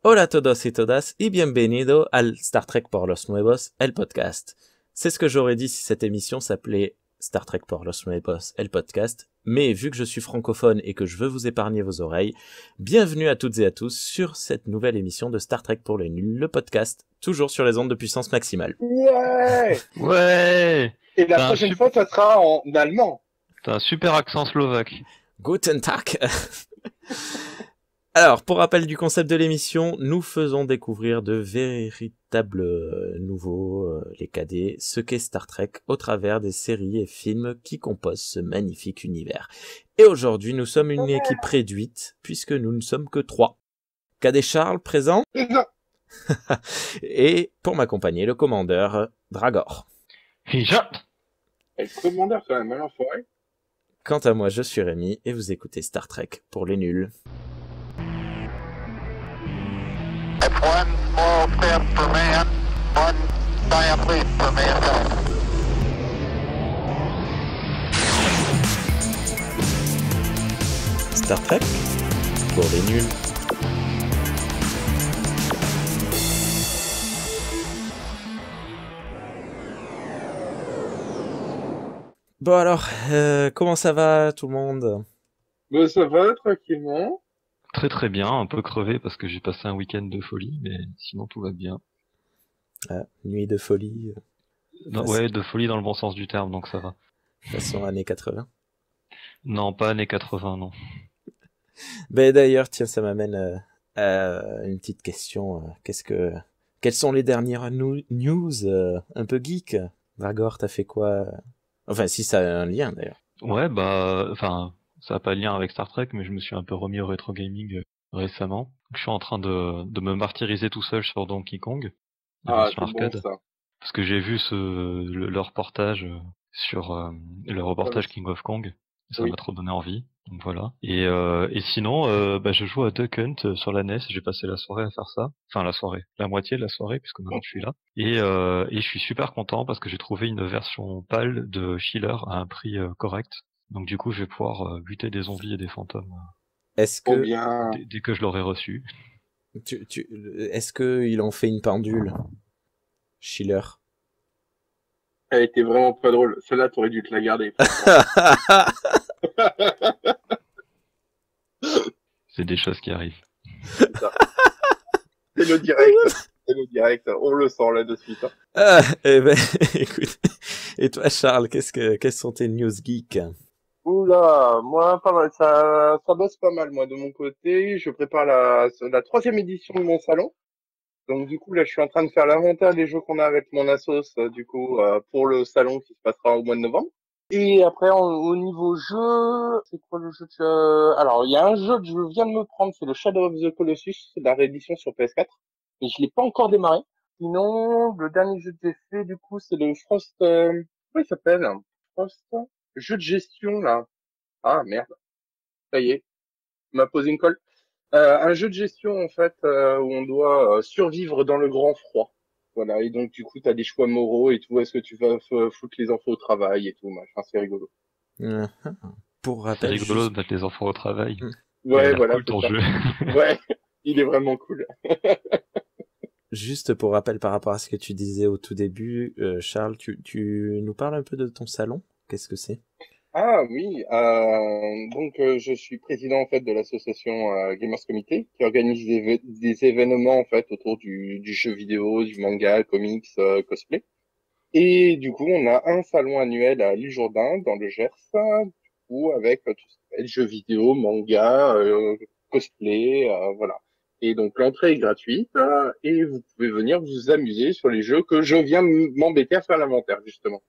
Hola a todos y todas y bienvenido al Star Trek por los Nuevos, el podcast. C'est ce que j'aurais dit si cette émission s'appelait Star Trek por los Nuevos, el podcast. Mais vu que je suis francophone et que je veux vous épargner vos oreilles, bienvenue à toutes et à tous sur cette nouvelle émission de Star Trek pour les nuls, le podcast, toujours sur les ondes de puissance maximale. Ouais. Ouais. Et la prochaine fois, ça sera en allemand. T'as un super accent slovaque. Guten Tag. Alors, pour rappel du concept de l'émission, nous faisons découvrir de véritables nouveaux, les cadets, ce qu'est Star Trek au travers des séries et films qui composent ce magnifique univers. Et aujourd'hui, nous sommes une équipe réduite, puisque nous ne sommes que 3. Cadet Charles, présent. Et pour m'accompagner, le commandeur Dragor. Hija. Et le commandeur quand même, l'enfoiré. Quant à moi, je suis Rémi, et vous écoutez Star Trek pour les nuls. One small step for man, one giant leap for mankind. Star Trek pour les nuls. Bon alors, comment ça va tout le monde ? Bah ça va, tranquillement. Très très bien, un peu crevé parce que j'ai passé un week-end de folie, mais sinon tout va bien. Nuit de folie. Ouais, de folie dans le bon sens du terme, donc ça va. Façon années 80. Non, pas années 80, non. Ben d'ailleurs, tiens, ça m'amène à une petite question. Quelles sont les dernières news un peu geek ? Dragor, t'as fait quoi ? Enfin, si ça a un lien d'ailleurs. Ouais, enfin, ça n'a pas de lien avec Star Trek, mais je me suis un peu remis au rétro gaming récemment. Je suis en train de me martyriser tout seul sur Donkey Kong, la version c'est arcade, bon ça. parce que j'ai vu le reportage sur le reportage King of Kong, et ça Oui. m'a trop donné envie. Donc voilà. Et sinon, je joue à Duck Hunt sur la NES. J'ai passé la soirée à faire ça. Enfin la moitié de la soirée, puisque maintenant je suis là. Et je suis super content parce que j'ai trouvé une version PAL de Schiller à un prix correct. Donc du coup, je vais pouvoir buter des zombies et des fantômes Est-ce Trop que bien. dès que je l'aurai reçu. est-ce que ils ont fait une pendule, Schiller? Elle était vraiment pas drôle. Celle-là, t'aurais dû te la garder. C'est des choses qui arrivent. C'est ça. C'est le direct. C'est le direct. On le sent là de suite. Hein. Ah, eh ben, écoute. Et toi, Charles, quelles sont tes news geeks ? Oula, moi, pas mal. Ça bosse pas mal, moi, de mon côté. Je prépare la 3e édition de mon salon. Donc, du coup, là, je suis en train de faire l'inventaire des jeux qu'on a avec mon assos, pour le salon qui se passera au mois de novembre. Et après, au niveau jeu, c'est quoi le jeu Alors, il y a un jeu que je viens de me prendre, c'est le Shadow of the Colossus, c'est la réédition sur PS4. Mais je l'ai pas encore démarré. Sinon, le dernier jeu que j'ai fait, du coup, c'est le Frost, comment il s'appelle? Frost? Jeu de gestion, là. Ah, merde. Ça y est. Il m'a posé une colle. Un jeu de gestion, en fait, où on doit survivre dans le grand froid. Voilà. Et donc, du coup, t'as des choix moraux et tout. Est-ce que tu vas foutre les enfants au travail et tout, machin. C'est rigolo. Pour C'est rappel, rigolo de mettre les enfants au travail. Il a Ouais, l'air voilà, cool c'est ton ça. jeu. Ouais, il est vraiment cool. juste pour rappel par rapport à ce que tu disais au tout début, Charles, tu nous parles un peu de ton salon ? Qu'est-ce que c'est ? Ah oui, je suis président en fait de l'association Gamers Comité qui organise des événements en fait autour du jeu vidéo, du manga, comics, cosplay. Et du coup, on a un salon annuel à l'île Jourdain dans le Gers, du coup avec tout ce qui est jeux vidéo, manga, cosplay, voilà. Et donc l'entrée est gratuite et vous pouvez venir vous amuser sur les jeux que je viens m'embêter à faire l'inventaire justement.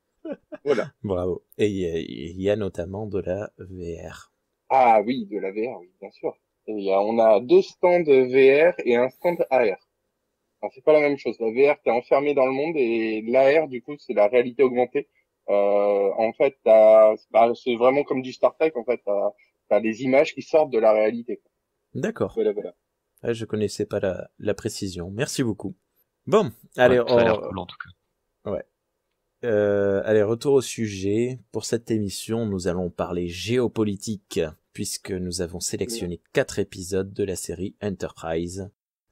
Voilà. Bravo. Et il y a notamment de la VR. Ah oui, de la VR, oui, bien sûr. Et on a 2 stands VR et un stand AR. Alors, c'est pas la même chose. La VR, t'es enfermé dans le monde et l'AR, du coup, c'est la réalité augmentée. En fait, c'est vraiment comme du Star Trek, en fait. T'as des images qui sortent de la réalité, quoi. D'accord. Voilà, voilà. Ouais, je connaissais pas la précision. Merci beaucoup. Bon, Ouais, allez, ça a l'air cool en tout cas. ouais. Allez, retour au sujet. Pour cette émission, nous allons parler géopolitique, puisque nous avons sélectionné 4 épisodes de la série Enterprise.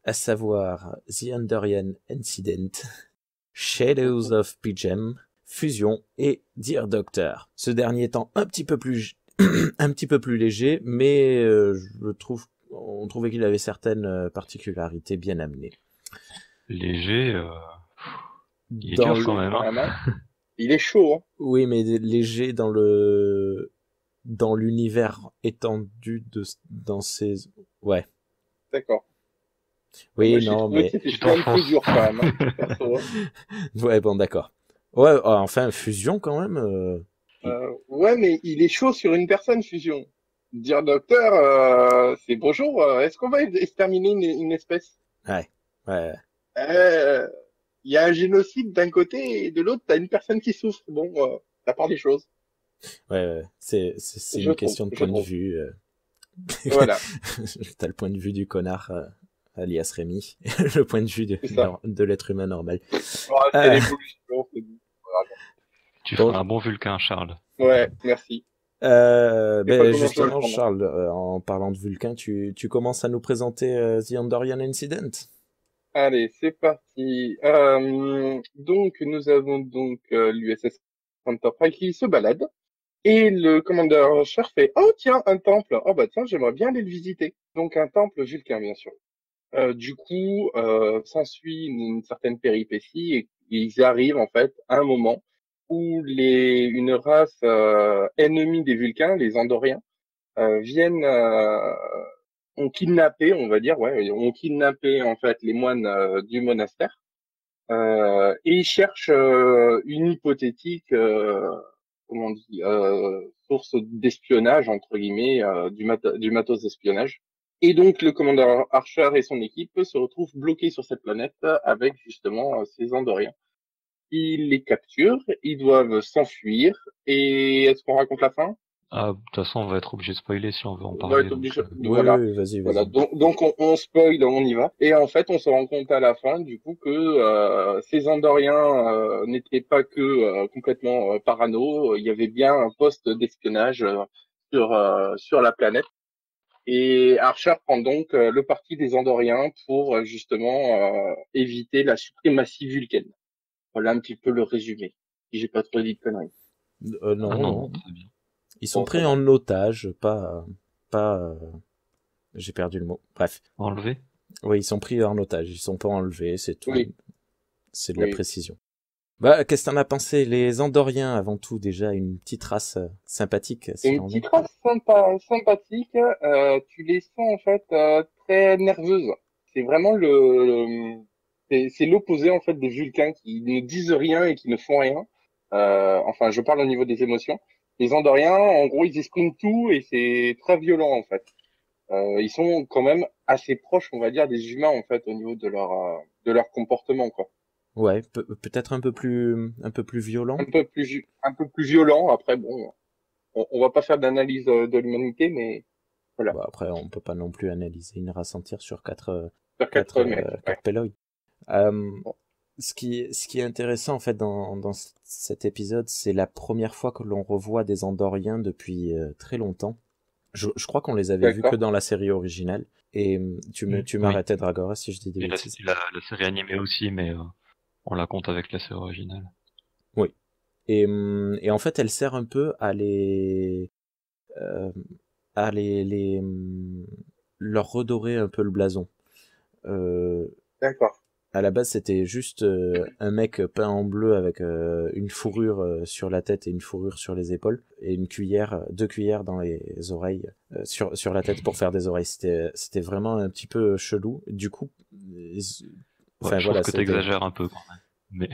à savoir The Andorian Incident, Shadows of P'Jem, Fusion et Dear Doctor. Ce dernier étant un petit peu plus léger, mais on trouvait qu'il avait certaines particularités bien amenées. Léger, il est Dans dur quand même. Quand Hein. même, hein. Il est chaud, hein. Oui, mais léger dans l'univers étendu dans ses... Ouais. D'accord. Oui, Moi, j'ai non, trouvé mais... que c'était quand même plus dur, quand même, hein, perso, hein. Ouais, bon, d'accord. Ouais, enfin, Fusion, quand même... Ouais, mais il est chaud sur une personne, Fusion. Dire docteur, c'est bonjour, est-ce qu'on va exterminer une espèce? Ouais. Euh, Il y a un génocide d'un côté et de l'autre, t'as une personne qui souffre. Bon, la part des choses, Ouais. C'est je une trouve, question de je point de trouve. vue. Voilà, T'as le point de vue du connard, alias Rémi, le point de vue c'est ça. de l'être humain normal. C'est Euh, l'évolution, c'est tout. Voilà. Tu Bon. feras un bon Vulcain, Charles. Ouais, merci. C'est pas Ben comment je le justement, prends. Charles, en parlant de Vulcain, tu commences à nous présenter The Andorian Incident. Allez, c'est parti. Donc, nous avons donc l'USS Enterprise qui se balade. Et le commandeur Cher fait, oh tiens, un temple. Oh bah tiens, j'aimerais bien aller le visiter. Donc un temple vulcain, bien sûr. Du coup, s'ensuit une certaine péripétie et ils arrivent en fait à un moment où une race ennemie des Vulcains, les Andoriens, viennent ont kidnappé, on va dire, ouais, ont kidnappé en fait les moines du monastère et ils cherchent une hypothétique, comment on dit, source d'espionnage entre guillemets, du matos d'espionnage. Et donc le commandeur Archer et son équipe se retrouvent bloqués sur cette planète avec justement ces Andoriens. Ils les capturent, ils doivent s'enfuir. Et est-ce qu'on raconte la fin? Ah, de toute façon, on va être obligé de spoiler si on veut en On va parler. être Donc, obligé. Voilà. Oui, vas-y. Voilà. Donc on spoil, on y va. Et en fait, on se rend compte à la fin, du coup, que ces Andoriens n'étaient pas que complètement parano. Il y avait bien un poste d'espionnage sur la planète. Et Archer prend donc le parti des Andoriens pour justement éviter la suprématie vulcaine. Voilà un petit peu le résumé. Si j'ai pas trop dit de conneries. Non, Ah non, non. très bien. Ils sont Bon, pris ça va. en otage, pas. J'ai perdu le mot. Bref. Enlevé? Oui, ils sont pris en otage. Ils sont pas enlevés, c'est tout. Oui, C'est de la oui. précision. Bah, qu'est-ce que t'en as pensé? Les Andoriens, avant tout, déjà, une petite race sympathique, Et s'il une en est. petite race sympathique, tu les sens en fait très nerveuses. C'est vraiment c'est l'opposé en fait des Vulcains qui ne disent rien et qui ne font rien. Enfin, je parle au niveau des émotions. Les Andoriens, en gros, ils expriment tout et c'est très violent en fait. Ils sont quand même assez proches, on va dire, des humains en fait au niveau de leur comportement quoi. Ouais, peut-être un peu plus violent. Un peu plus violent. Après, bon, on va pas faire d'analyse de l'humanité, mais voilà. Bon, après, on peut pas non plus analyser une race entière sur Sur quatre mecs. Ouais. quatre péloïs. Ce qui est intéressant, en fait, dans cet épisode, c'est la première fois que l'on revoit des Andoriens depuis très longtemps. Je crois qu'on les avait vus que D'accord. dans la série originale. Et tu Oui. m'arrêtais, Dragora, si je dis des Et bêtises. la série animée aussi, mais on la compte avec la série originale. Oui. Et en fait, elle sert un peu à leur redorer un peu le blason. D'accord. À la base, c'était juste un mec peint en bleu avec une fourrure sur la tête et une fourrure sur les épaules et deux cuillères dans les oreilles sur la tête pour faire des oreilles. C'était vraiment un petit peu chelou. Du coup, Ouais, je trouve que t'exagères un peu quand même. Mais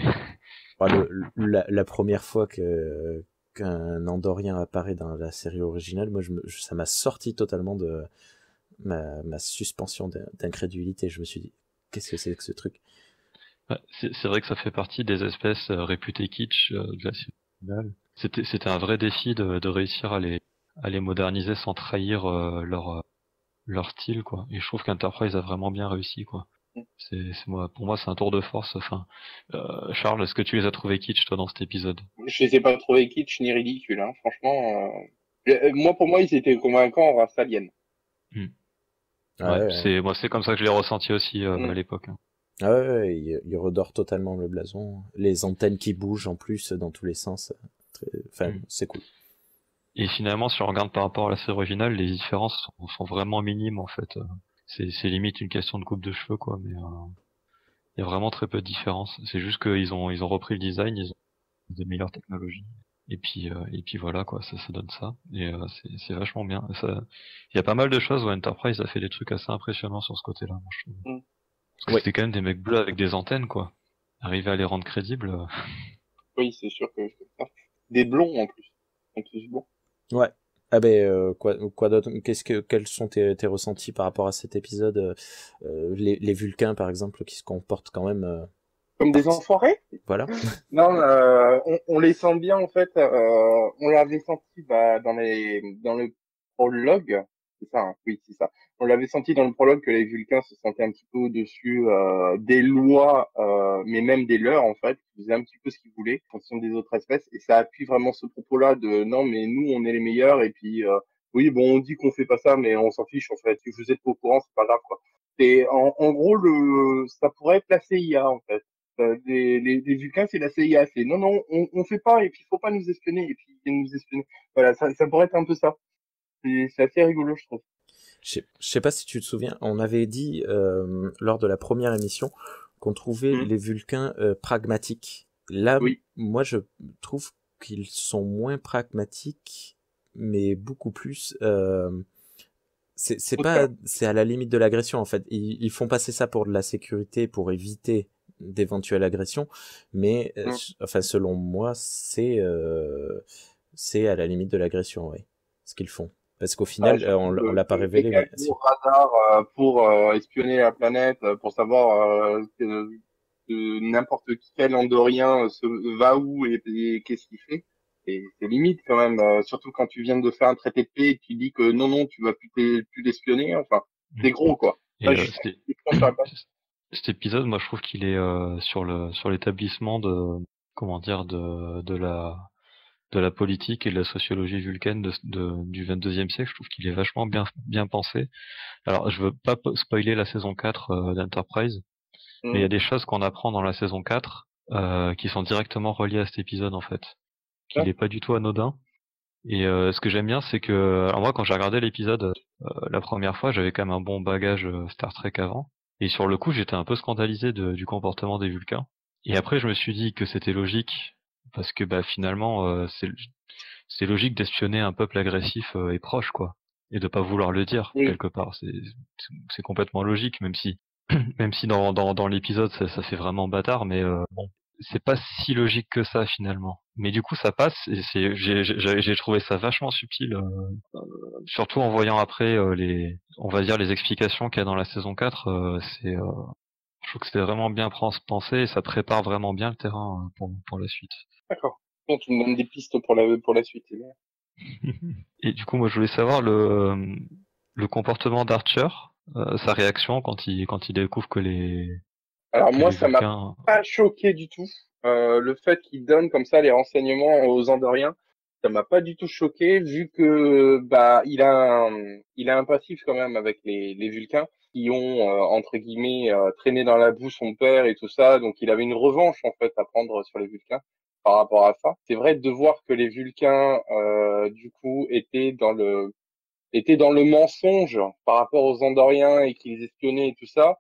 la première fois qu'un Andorien apparaît dans la série originale, moi, ça m'a sorti totalement de ma suspension d'incrédulité. Je me suis dit, qu'est-ce que c'est que ce truc? ouais, c'est vrai que ça fait partie des espèces réputées kitsch de la série originale. C'était un vrai défi de réussir à les moderniser sans trahir leur style, quoi. Et je trouve qu'Enterprise a vraiment bien réussi, quoi. Pour moi, c'est un tour de force. Enfin, Charles, est-ce que tu les as trouvés kitsch, toi, dans cet épisode? Je les ai pas trouvés kitsch ni ridicules, hein. Franchement, moi, pour moi, ils étaient convaincants en race alien. Hmm. Ah Ouais, ouais, moi c'est comme ça que je l'ai ressenti aussi à Mm. l'époque. Hein. ah ouais, ouais, il redore totalement le blason. Les antennes qui bougent en plus dans tous les sens. Enfin, Mm. c'est cool. Et finalement, si on regarde par rapport à la série originale, les différences sont vraiment minimes en fait. C'est limite une question de coupe de cheveux quoi, mais il y a vraiment très peu de différence. C'est juste qu'ils ont repris le design, ils ont des meilleures technologies. Et puis voilà quoi, ça donne ça. Et c'est vachement bien. Il y a pas mal de choses où Enterprise a fait des trucs assez impressionnants sur ce côté-là, moi, je trouve. Mm. Parce que Oui. c'était quand même des mecs bleus avec des antennes quoi. Arriver à les rendre crédibles. Oui, c'est sûr que je peux pas. Des blonds en plus blonds. Ouais. Ah ben quoi d'autre? Quels sont tes ressentis par rapport à cet épisode? Les Vulcains par exemple qui se comportent quand même Comme des enfoirés? voilà. Non, on les sent bien en fait. On l'avait senti dans le prologue. C'est ça, hein, oui, c'est ça. On l'avait senti dans le prologue que les Vulcains se sentaient un petit peu au-dessus des lois, mais même des leurs en fait. Ils faisaient un petit peu ce qu'ils voulaient en fonction des autres espèces. Et ça appuie vraiment ce propos-là de non, mais nous on est les meilleurs. Et puis oui, bon, on dit qu'on fait pas ça, mais on s'en fiche en fait. Si vous êtes pas au courant, c'est pas grave quoi. Et en gros, ça pourrait être la CIA en fait. Les Vulcains, c'est la CIA. C'est non, non, on fait pas, et puis il faut pas nous espionner, et puis ils nous espionner. Voilà, ça pourrait être un peu ça. C'est assez rigolo, je trouve. Je sais pas si tu te souviens, on avait dit lors de la première émission qu'on trouvait Mm. les Vulcains pragmatiques. Là, Oui. moi, je trouve qu'ils sont moins pragmatiques, mais beaucoup plus. C'est pas, Auteur. c'est à la limite de l'agression en fait. Ils font passer ça pour de la sécurité, pour éviter d'éventuelles agressions, mais Mm. enfin selon moi, c'est à la limite de l'agression, oui, ce qu'ils font. Parce qu'au Ah, final, surtout on l'a pas que le révélé, mec a mais le si. radar pour espionner la planète, pour savoir que n'importe quel Andorien va où et qu'est-ce qu'il fait. Et c'est limite quand même, surtout quand tu viens de faire un traité de paix et que tu dis que non, non, tu vas plus l'espionner. Enfin, c'est gros quoi. Et Je pense à pas. cet épisode, moi, je trouve qu'il est sur l'établissement de comment dire de la politique et de la sociologie vulcaine du 22e siècle. Je trouve qu'il est vachement bien pensé. Alors, je veux pas spoiler la saison 4 d'Enterprise, mais il y a Mm. des choses qu'on apprend dans la saison 4 qui sont directement reliées à cet épisode en fait, qu'il Ah, est pas du tout anodin. Et ce que j'aime bien, c'est que alors moi, quand j'ai regardé l'épisode la première fois, j'avais quand même un bon bagage Star Trek avant. Et sur le coup, j'étais un peu scandalisé du comportement des Vulcains. Et après, je me suis dit que c'était logique, parce que bah finalement, c'est logique d'espionner un peuple agressif et proche, quoi, et de pas vouloir le dire oui. quelque part. C'est complètement logique, même si même si dans l'épisode ça fait vraiment bâtard, mais bon, c'est pas si logique que ça finalement. Mais du coup, ça passe et j'ai trouvé ça vachement subtil, surtout en voyant après on va dire les explications qu'il y a dans la saison 4. Je trouve que c'est vraiment bien pensé et ça prépare vraiment bien le terrain pour la suite. D'accord. Bon, tu me donnes des pistes pour la suite. C'est bien. Et du coup, moi, je voulais savoir le comportement d'Archer, sa réaction quand il découvre Alors que moi, les ça m'a Vulcains. pas choqué du tout. Le fait qu'il donne comme ça les renseignements aux Andoriens, ça m'a pas du tout choqué vu que bah il a un passif quand même avec les Vulcains qui ont entre guillemets traîné dans la boue son père et tout ça, donc il avait une revanche en fait à prendre sur les Vulcains par rapport à ça. C'est vrai de voir que les Vulcains du coup étaient dans le mensonge par rapport aux Andoriens et qu'ils espionnaient et tout ça.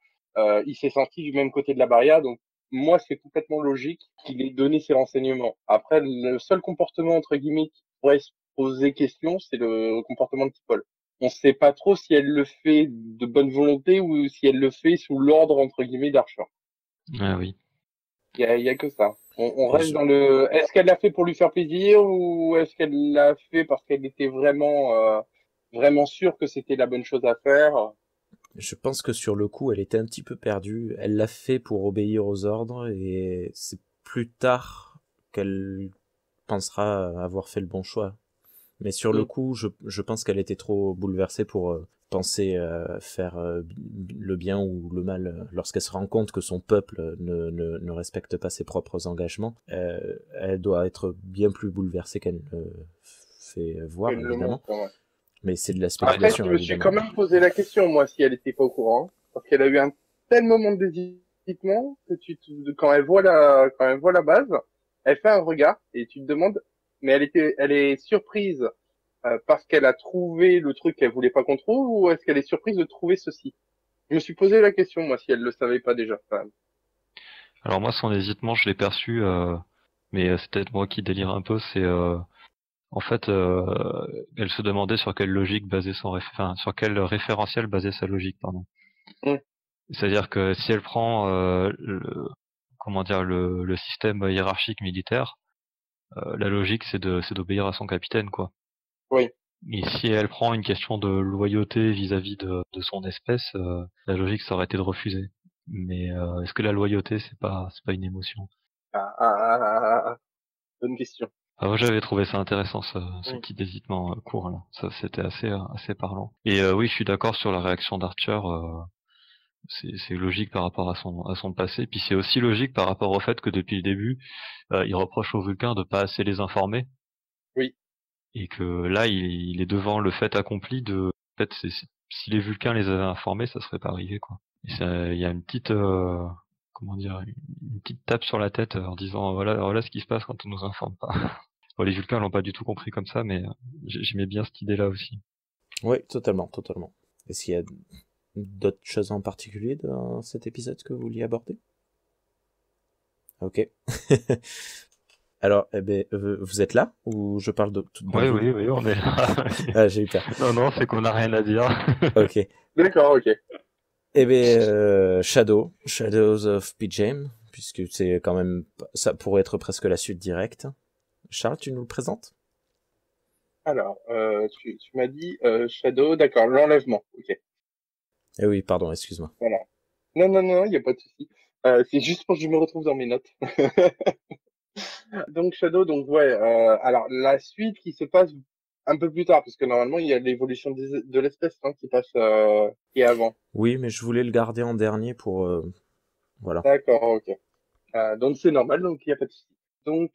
Il s'est senti du même côté de la barrière, donc moi c'est complètement logique qu'il ait donné ces renseignements. Après, le seul comportement entre guillemets qui pourrait se poser question, c'est le comportement de T'Pol. On ne sait pas trop si elle le fait de bonne volonté ou si elle le fait sous l'ordre entre guillemets d'Archer. Ah oui. Il y a que ça. On Et reste dans le. Est-ce qu'elle l'a fait pour lui faire plaisir ou est-ce qu'elle l'a fait parce qu'elle était vraiment sûre que c'était la bonne chose à faire? je pense que sur le coup, elle était un petit peu perdue. Elle l'a fait pour obéir aux ordres et c'est plus tard qu'elle pensera avoir fait le bon choix. Mais sur le Mm. coup, je pense qu'elle était trop bouleversée pour penser faire le bien ou le mal. Lorsqu'elle se rend compte que son peuple ne respecte pas ses propres engagements, elle doit être bien plus bouleversée qu'elle ne fait voir, Elle le évidemment. montre, ouais. Mais c'est de la Après, spéculation, je me suis évidemment. quand même posé la question, moi, si elle était pas au courant. Parce qu'elle a eu un tel moment d'hésitement que quand elle voit la base, elle fait un regard et tu te demandes, mais elle est surprise parce qu'elle a trouvé le truc qu'elle voulait pas qu'on trouve ou est-ce qu'elle est surprise de trouver ceci? Je me suis posé la question, moi, si elle le savait pas déjà, quand même. Alors moi, son hésitement, je l'ai perçu, mais c'est peut-être moi qui délire un peu. C'est en fait, elle se demandait sur quelle logique basait enfin, sur quel référentiel basait sa logique, pardon. Mm. C'est-à-dire que si elle prend comment dire, le système hiérarchique militaire, la logique c'est d'obéir à son capitaine, quoi. Oui. Et si elle prend une question de loyauté vis-à-vis de son espèce, la logique ça aurait été de refuser. Mais est-ce que la loyauté c'est pas une émotion? Bonne question. Ah, moi j'avais trouvé ça intéressant ce Mm. petit hésitement court là. Ça c'était assez parlant. Et oui, je suis d'accord sur la réaction d'Archer. C'est logique par rapport à son passé. Puis c'est aussi logique par rapport au fait que depuis le début, il reproche aux Vulcains de pas assez les informer. Oui. Et que là, il est devant le fait accompli de. En fait, si les Vulcains les avaient informés, ça serait pas arrivé, quoi. Et il y a une petite, comment dire, une petite tape sur la tête en disant voilà ce qui se passe quand on nous informe pas. Bon, les Vulcains l'ont pas du tout compris comme ça, mais j'aimais bien cette idée-là aussi. Oui, totalement, totalement. Est-ce qu'il y a d'autres choses en particulier dans cet épisode que vous vouliez aborder? Ok. Alors, eh ben, vous êtes là ou je parle de tout dans le vide? Oui, on est là. Ah, j'ai eu peur. Non, c'est qu'on n'a rien à dire. Ok. D'accord, ok. Eh ben, Shadows of PJM, puisque c'est quand même, ça pourrait être presque la suite directe. Charles, tu nous le présentes? Alors, tu m'as dit Shadow, d'accord, l'enlèvement. Ok, Eh oui, pardon, excuse-moi. voilà. Non, il n'y a pas de souci. C'est juste pour que je me retrouve dans mes notes. Donc Shadow, donc ouais. Alors la suite qui se passe un peu plus tard, parce que normalement il y a l'évolution de l'espèce qui passe qui est avant. Oui, mais je voulais le garder en dernier pour, voilà. D'accord, ok. Donc c'est normal, donc il n'y a pas de souci. Donc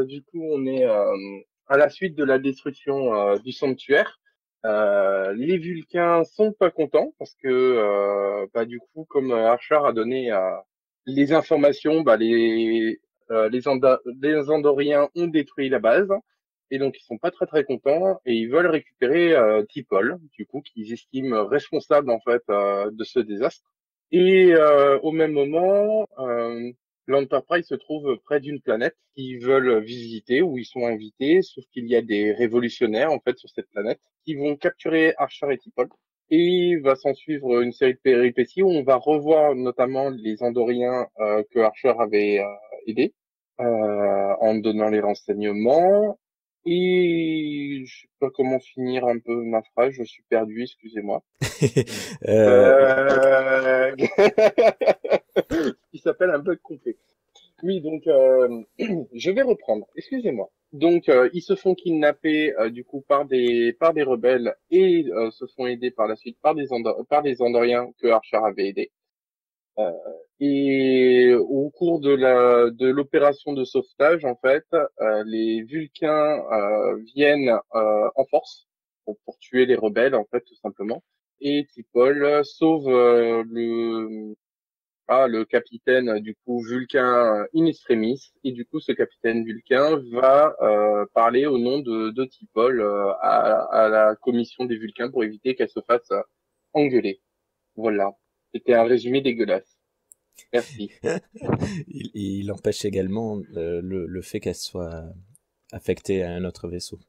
du coup on est à la suite de la destruction du sanctuaire. Les Vulcains sont pas contents parce que bah du coup comme Archer a donné les informations, bah les Andoriens ont détruit la base et donc ils sont pas très contents et ils veulent récupérer T'Pol, du coup qu'ils estiment responsable en fait de ce désastre. Et au même moment, l'Enterprise se trouve près d'une planète qu'ils veulent visiter, où ils sont invités, sauf qu'il y a des révolutionnaires en fait sur cette planète qui vont capturer Archer et T'Pol. Et va s'en suivre une série de péripéties où on va revoir notamment les Andoriens que Archer avait aidés en donnant les renseignements. Et je sais pas comment finir un peu ma phrase, je suis perdu, excusez-moi. Euh... qui s'appelle un bug complet. Oui, donc je vais reprendre. Excusez-moi. Donc ils se font kidnapper du coup par des rebelles et se font aider par la suite par des Andoriens que Archer avait aidés. Euh, et au cours de l'opération de sauvetage, en fait, les Vulcains viennent en force pour tuer les rebelles, en fait, tout simplement. Et T'Pol sauve le capitaine du coup Vulcain in extremis. Et du coup, ce capitaine Vulcain va parler au nom de T'Pol à la commission des Vulcains pour éviter qu'elle se fasse engueuler. Voilà. C'était un résumé dégueulasse. Merci. il empêche également le fait qu'elle soit affectée à un autre vaisseau.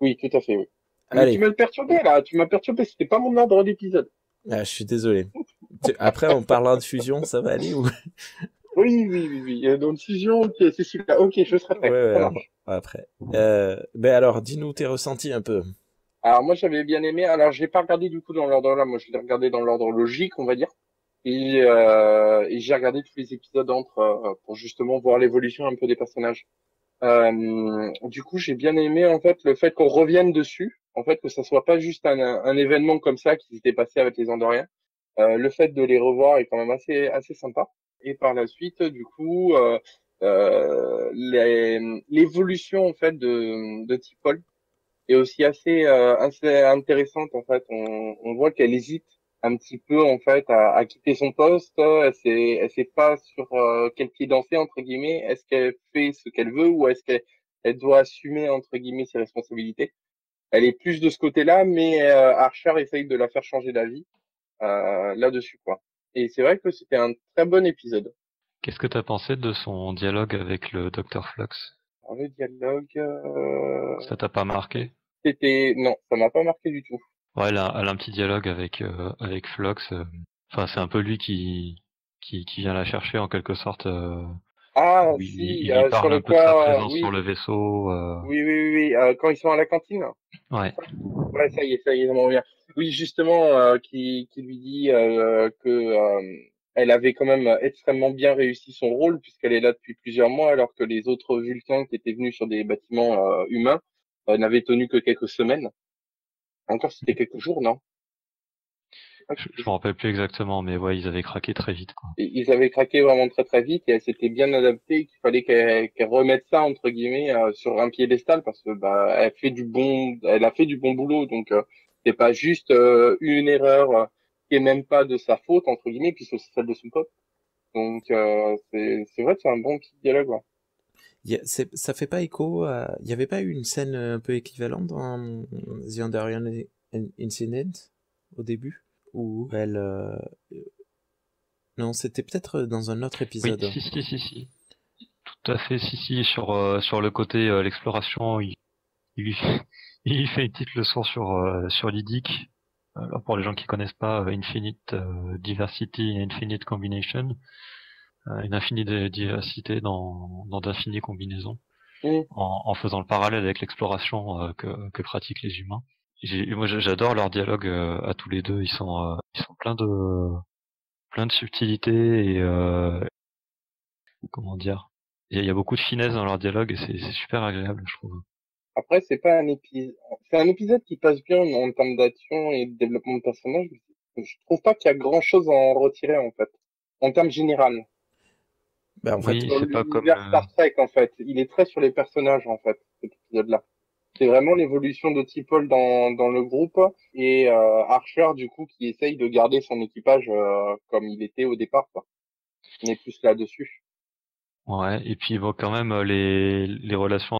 Oui, tout à fait, oui. Mais Allez, tu m'as perturbé, là. Tu m'as perturbé. C'était pas mon ordre d'épisode. je suis désolé. Après, on parlera de fusion, ça va aller ou? Oui. Donc, fusion, ok, c'est celui-là. Ok, je serai prêt. Ouais, Ça alors, marche. après. Ben alors, dis-nous tes ressentis un peu. Alors, moi, j'avais bien aimé. Alors, je l'ai pas regardé, du coup, dans l'ordre là. Moi, je l'ai regardé dans l'ordre logique, on va dire. Et j'ai regardé tous les épisodes entre, pour justement voir l'évolution un peu des personnages. Du coup, j'ai bien aimé, en fait, le fait qu'on revienne dessus. En fait, que ça soit pas juste un événement comme ça qui s'était passé avec les Andoriens. Le fait de les revoir est quand même assez sympa. Et par la suite, du coup, l'évolution en fait de T'Pol est aussi assez intéressante en fait. On voit qu'elle hésite un petit peu en fait à quitter son poste. Elle sait pas sur quel pied danser entre guillemets. Est-ce qu'elle fait ce qu'elle veut ou est-ce qu'elle doit assumer entre guillemets ses responsabilités? Elle est plus de ce côté-là, mais Archer essaye de la faire changer d'avis là-dessus quoi. Et c'est vrai que c'était un très bon épisode. Qu'est-ce que t'as pensé de son dialogue avec le Dr. Flux? Alors, le dialogue, Ça t'a pas marqué? non, ça m'a pas marqué du tout. Ouais, elle a un petit dialogue avec Flux. Enfin, c'est un peu lui qui vient la chercher en quelque sorte. Ah, Où si, il lui sur parle le un peu de sa toit, présence sur oui, le vaisseau. oui, quand ils sont à la cantine. Ouais. Ouais, ça y est, ça me revient. Oui, justement, qui lui dit que elle avait quand même extrêmement bien réussi son rôle puisqu'elle est là depuis plusieurs mois, alors que les autres Vulcains qui étaient venus sur des bâtiments humains n'avaient tenu que quelques semaines. Encore, c'était quelques jours, non? Pas Je quelques me jours. rappelle plus exactement, mais ouais, ils avaient craqué très vite, quoi. Et ils avaient craqué vraiment très très vite et elle s'était bien adaptée et qu'il fallait qu'elle remette ça entre guillemets sur un piédestal parce que bah elle a fait du bon boulot donc c'est pas juste une erreur qui est même pas de sa faute entre guillemets puisque c'est celle de son pote. Donc c'est vrai que c'est un bon petit dialogue. Ouais. Ça fait pas écho à... Il y avait pas eu une scène un peu équivalente dans The Andarian Incident au début où elle... Non, c'était peut-être dans un autre Oui, épisode. si. Tout à fait, si, sur le côté l'exploration, il lui fait, il lui fait une petite leçon sur l'IDIC. Alors pour les gens qui connaissent pas, Infinite Diversity and Infinite Combination, une infinie diversité dans d'infinies combinaisons, Mm. en faisant le parallèle avec l'exploration que pratiquent les humains. Moi j'adore leur dialogue à tous les deux, ils sont plein de subtilité et comment dire, il y a beaucoup de finesse dans leur dialogue et c'est super agréable, je trouve. Après c'est un épisode qui passe bien en termes d'action et de développement de personnage. Je trouve pas qu'il y a grand chose à en retirer en fait en termes général. Ben, en fait, Oui, Dans c'est pas comme l'univers Star Trek, en fait. Il est très sur les personnages, en fait, cet épisode-là. C'est vraiment l'évolution de T'Pol dans le groupe et Archer, du coup, qui essaye de garder son équipage comme il était au départ, quoi. On est plus là-dessus. ouais, et puis bon quand même les relations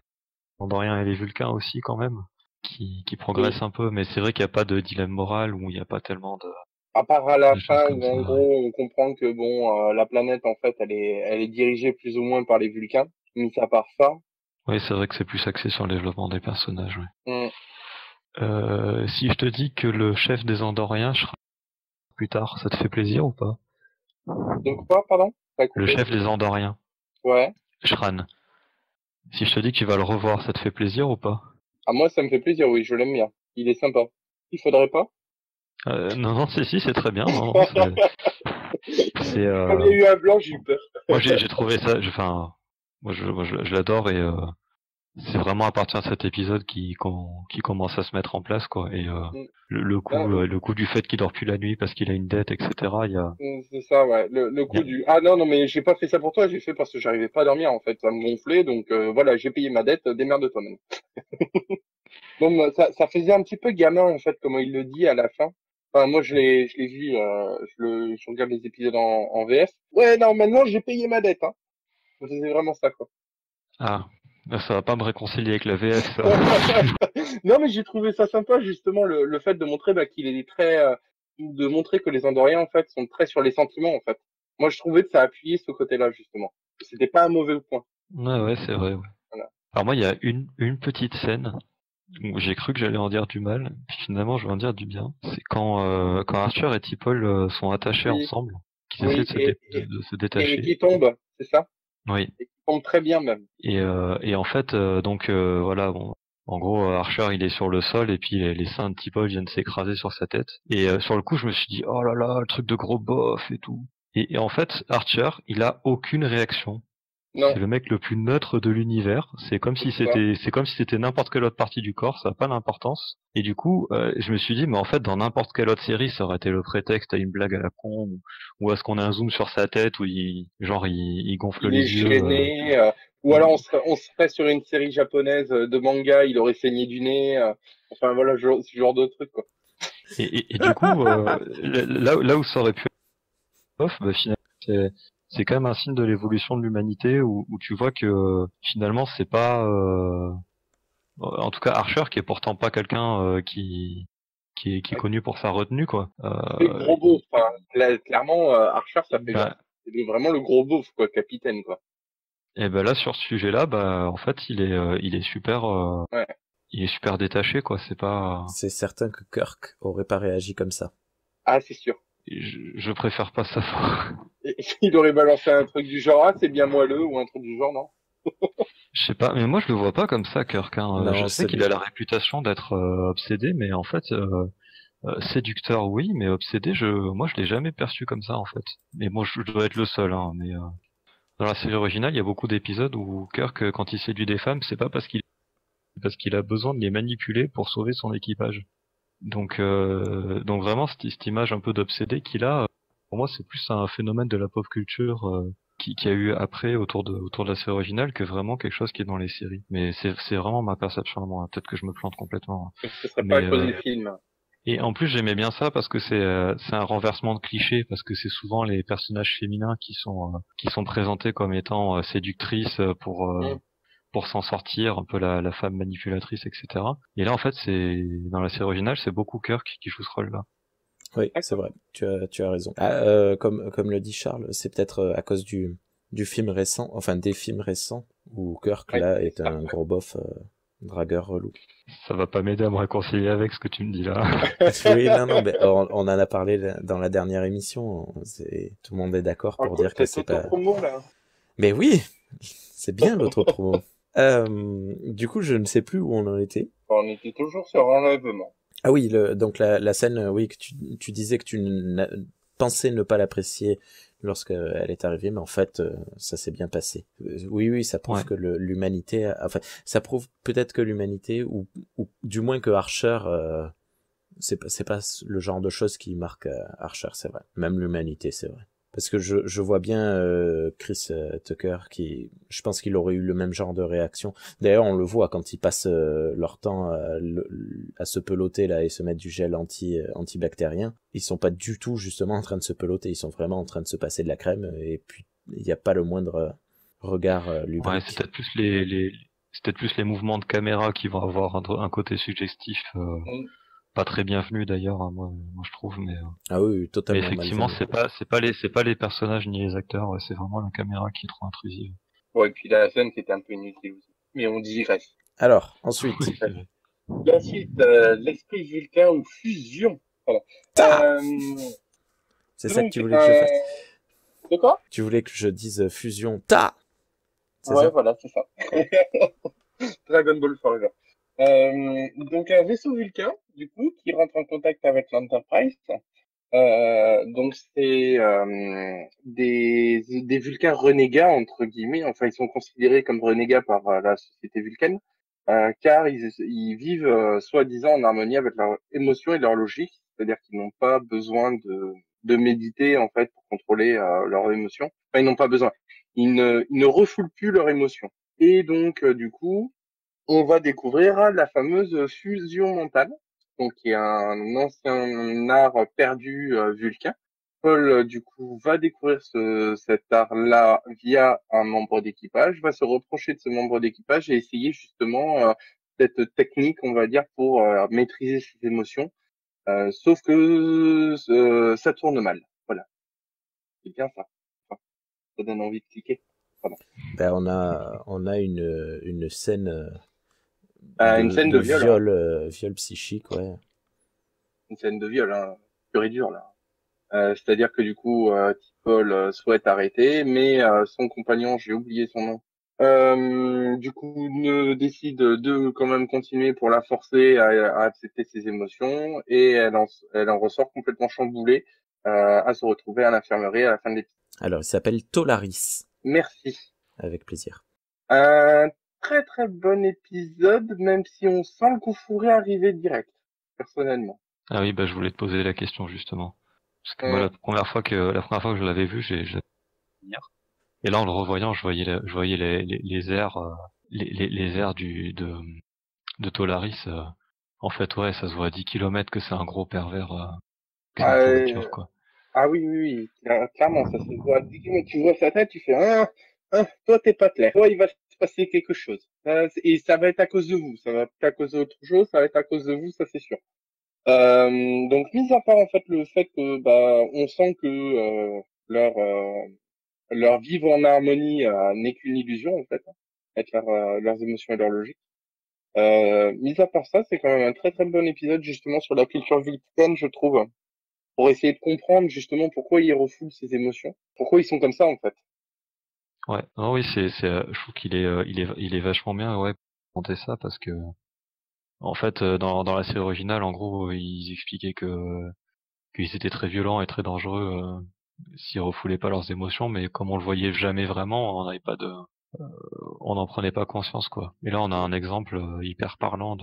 Andoriens et les Vulcains aussi quand même, qui Oui. progressent un peu, mais c'est vrai qu'il n'y a pas de dilemme moral où il n'y a pas tellement À part à la de choses fin comme où, ça. en Ouais. gros, on comprend que, bon, la planète, en fait, elle est dirigée plus ou moins par les Vulcains. Mis à part ça, Oui, c'est vrai que c'est plus axé sur le développement des personnages. Ouais. hmm. Si je te dis que le chef des Andoriens sera plus tard, ça te fait plaisir ou pas? Donc quoi, pardon? Ça a Le coupé. chef des Andoriens, Ouais. Shran. Si je te dis que tu vas le revoir, ça te fait plaisir ou pas? À moi, ça me fait plaisir, oui, je l'aime bien. Il est sympa. Il faudrait pas. Non, si, c'est très bien. Non, c'est Comme il y a eu un blanc, j'ai eu peur. moi j'ai trouvé ça. Enfin, je l'adore et c'est vraiment à partir de cet épisode qui commence à se mettre en place, quoi. Et Mm. Ah, le coup du fait qu'il dort plus la nuit parce qu'il a une dette, etc. Il y a, c'est ça, ouais. Le il y coup a- du ah non, non, mais j'ai pas fait ça pour toi, j'ai fait parce que j'arrivais pas à dormir en fait. Ça me gonflait, donc voilà, j'ai payé ma dette, démerde-toi même. Bon, moi, ça faisait un petit peu gamin en fait, comment il le dit à la fin. Enfin, moi, je l'ai vu, je regarde les épisodes en VF. Ouais, non, maintenant j'ai payé ma dette, hein. C'est vraiment ça, quoi. Ah, là, ça va pas me réconcilier avec la VF, ça. Non, mais j'ai trouvé ça sympa, justement, le fait de montrer bah, qu'il est très, de montrer que les Andoriens, en fait, sont très sur les sentiments, en fait. Moi, je trouvais que ça appuyait ce côté-là, justement. C'était pas un mauvais point. Ouais, c'est vrai. Ouais. Voilà. Alors moi, il y a une petite scène où j'ai cru que j'allais en dire du mal, puis finalement, je vais en dire du bien. C'est quand Archer et T'Pol sont attachés Oui, ensemble, qu'ils essaient oui, de se et détacher. qui tombe, c'est ça? Oui. Et qui tombe très bien, même. Et en fait, voilà, bon, en gros, Archer, il est sur le sol et puis les seins de T'Pol viennent s'écraser sur sa tête. Et sur le coup, je me suis dit, oh là là, le truc de gros bof et tout. Et en fait, Archer, il a aucune réaction. Non, C'est le mec le plus neutre de l'univers. C'est comme si c'est ça. c'était n'importe quelle autre partie du corps. Ça n'a pas d'importance. Et du coup, je me suis dit, mais en fait, dans n'importe quelle autre série, ça aurait été le prétexte à une blague à la con, ou à ce qu'on ait un zoom sur sa tête où il gonfle Il est les yeux. gêné. Ou alors on serait sur une série japonaise de manga, il aurait saigné du nez. Enfin voilà, ce genre de truc, quoi. Et du coup, là où ça aurait pu être off, bah, finalement, c'est quand même un signe de l'évolution de l'humanité où tu vois que finalement c'est pas en tout cas Archer qui est pourtant pas quelqu'un qui est connu pour sa retenue quoi. C'est le gros beauf. Enfin, clairement, Archer, ça fait genre. Bah, C'est vraiment le gros beauf, quoi, capitaine, quoi. et ben là sur ce sujet-là, bah en fait Ouais. il est super détaché quoi. C'est pas C'est certain que Kirk aurait pas réagi comme ça. Ah, c'est sûr. je préfère pas savoir. Il aurait balancé un truc du genre, ah, c'est bien moelleux, ou un truc du genre, non? Je sais pas, mais moi je le vois pas comme ça Kirk. Hein. Je Non, sais qu'il a la réputation d'être obsédé, mais en fait séducteur, oui, mais obsédé, moi, je l'ai jamais perçu comme ça, en fait. Mais moi, je dois être le seul, hein, mais dans la série originale, il y a beaucoup d'épisodes où Kirk, quand il séduit des femmes, c'est pas parce qu'il a besoin de les manipuler pour sauver son équipage. Donc vraiment, cette image un peu d'obsédé qu'il a, pour moi, c'est plus un phénomène de la pop culture qui a eu après autour de la série originale que vraiment quelque chose qui est dans les séries. Mais c'est vraiment ma perception à moi. Peut-être que je me plante complètement. Hein. Ce serait pas Mais à cause des films. et en plus, j'aimais bien ça parce que c'est un renversement de clichés parce que c'est souvent les personnages féminins qui sont présentés comme étant séductrices Mm. pour s'en sortir, un peu la femme manipulatrice, etc. Et là, en fait, c'est dans la série originale, c'est beaucoup Kirk qui joue ce rôle-là. Oui, c'est vrai. Tu as raison. Ah, comme le dit Charles, c'est peut-être à cause du film récent, enfin des films récents, où Kirk Ouais, là est c'est ça. un gros bof dragueur relou. Ça va pas m'aider à me réconcilier avec ce que tu me dis là. Oui, non, mais on en a parlé dans la dernière émission. Tout le monde est d'accord pour dire que c'est Cette pas. promo, là. Mais oui, c'est bien l'autre promo. Du coup, je ne sais plus où on en était. On était toujours sur enlèvement. Ah oui, donc la scène, oui, que tu disais que pensais ne pas l'apprécier lorsqu'elle est arrivée, mais en fait, ça s'est bien passé. Oui, ça prouve Ouais. que l'humanité, enfin, ça prouve peut-être que l'humanité, ou du moins que Archer, c'est pas le genre de choses qui marque Archer, c'est vrai. Même l'humanité, c'est vrai. Parce que je vois bien Chris Tucker je pense qu'il aurait eu le même genre de réaction. D'ailleurs, on le voit quand ils passent leur temps à se peloter là et se mettre du gel antibactérien. Ils sont pas du tout justement en train de se peloter, ils sont vraiment en train de se passer de la crème et puis il n'y a pas le moindre regard Ouais, lubrique. c'est peut-être plus c'est peut-être plus les mouvements de caméra qui vont avoir un côté suggestif. Mm. Pas très bienvenu d'ailleurs, hein, moi je trouve, Ah oui, mais totalement effectivement malvenu. c'est pas les personnages ni les acteurs, ouais, c'est vraiment la caméra qui est trop intrusive. Ouais, et puis la scène, c'était un peu inutile aussi. Mais on digresse. Alors, ensuite, Oui, c'est vrai. La suite, l'esprit vulcain ou fusion. Voilà. ta Euh, c'est ça que tu donc, voulais que je fasse. de quoi? Tu voulais que je dise fusion ta, c'est Ouais, ça? voilà, c'est ça. Dragon Ball Forever. Donc un vaisseau vulcain, du coup, qui rentre en contact avec l'Enterprise. Donc c'est des Vulcains renégats entre guillemets. Enfin, ils sont considérés comme renégats par la société vulcaine, car ils vivent soi-disant en harmonie avec leurs émotions et leur logique. C'est-à-dire qu'ils n'ont pas besoin de méditer en fait pour contrôler leurs émotions. Enfin, ils n'ont pas besoin. Ils ne refoulent plus leurs émotions. Et donc du coup, on va découvrir la fameuse fusion mentale, donc qui est un ancien art perdu vulcain. Paul, du coup, va découvrir cet art-là via un membre d'équipage, va se reprocher de ce membre d'équipage et essayer justement cette technique, on va dire, pour maîtriser ses émotions. Sauf que ça tourne mal. Voilà, c'est bien ça. Enfin, ça donne envie de cliquer. Voilà. Ben, on a une scène Une scène de de viol, hein. viol psychique, ouais. Une scène de viol, hein, pur et dur là. C'est-à-dire que du coup, Paul souhaite arrêter, mais son compagnon, j'ai oublié son nom, du coup, ne décide de quand même continuer pour la forcer à accepter ses émotions, et elle en ressort complètement chamboulée, à se retrouver à l'infirmerie à la fin de l'épisode. Alors, il s'appelle Tolaris. Merci. avec plaisir. Un très très bon épisode, même si on sent le coup fourré arriver direct, personnellement. Ah oui, bah je voulais te poser la question justement. Parce que moi, Hum. la première fois que je l'avais vu, je l'avais vu venir. Et là, en le revoyant, je voyais les airs, les airs de Tolaris. En fait, ouais, ça se voit à 10 kilomètres que c'est un gros pervers, que c'est Ah, une pourriture, quoi. ah oui, oui, oui, clairement, ça se voit. Dès que tu vois sa tête, tu fais, toi, t'es pas clair. Toi, il va se passer quelque chose. Et ça va être à cause de vous. Ça va être à cause d'autre chose, ça va être à cause de vous, ça c'est sûr. Donc, mis à part, en fait, le fait que, bah, on sent que, leur vivre en harmonie, n'est qu'une illusion, en fait, hein, avec leurs émotions et leur logique. Mis à part ça, c'est quand même un très très bon épisode, justement, sur la culture vulcaine, je trouve, pour essayer de comprendre justement pourquoi ils refoulent ces émotions, pourquoi ils sont comme ça en fait. Ouais, non, oui, je trouve il est vachement bien, ouais, pour monter ça, parce que, en fait, dans la série originale, en gros, ils expliquaient qu'ils étaient très violents et très dangereux, s'ils refoulaient pas leurs émotions, mais comme on le voyait jamais vraiment, on n'en prenait pas conscience, quoi. Et là, on a un exemple hyper parlant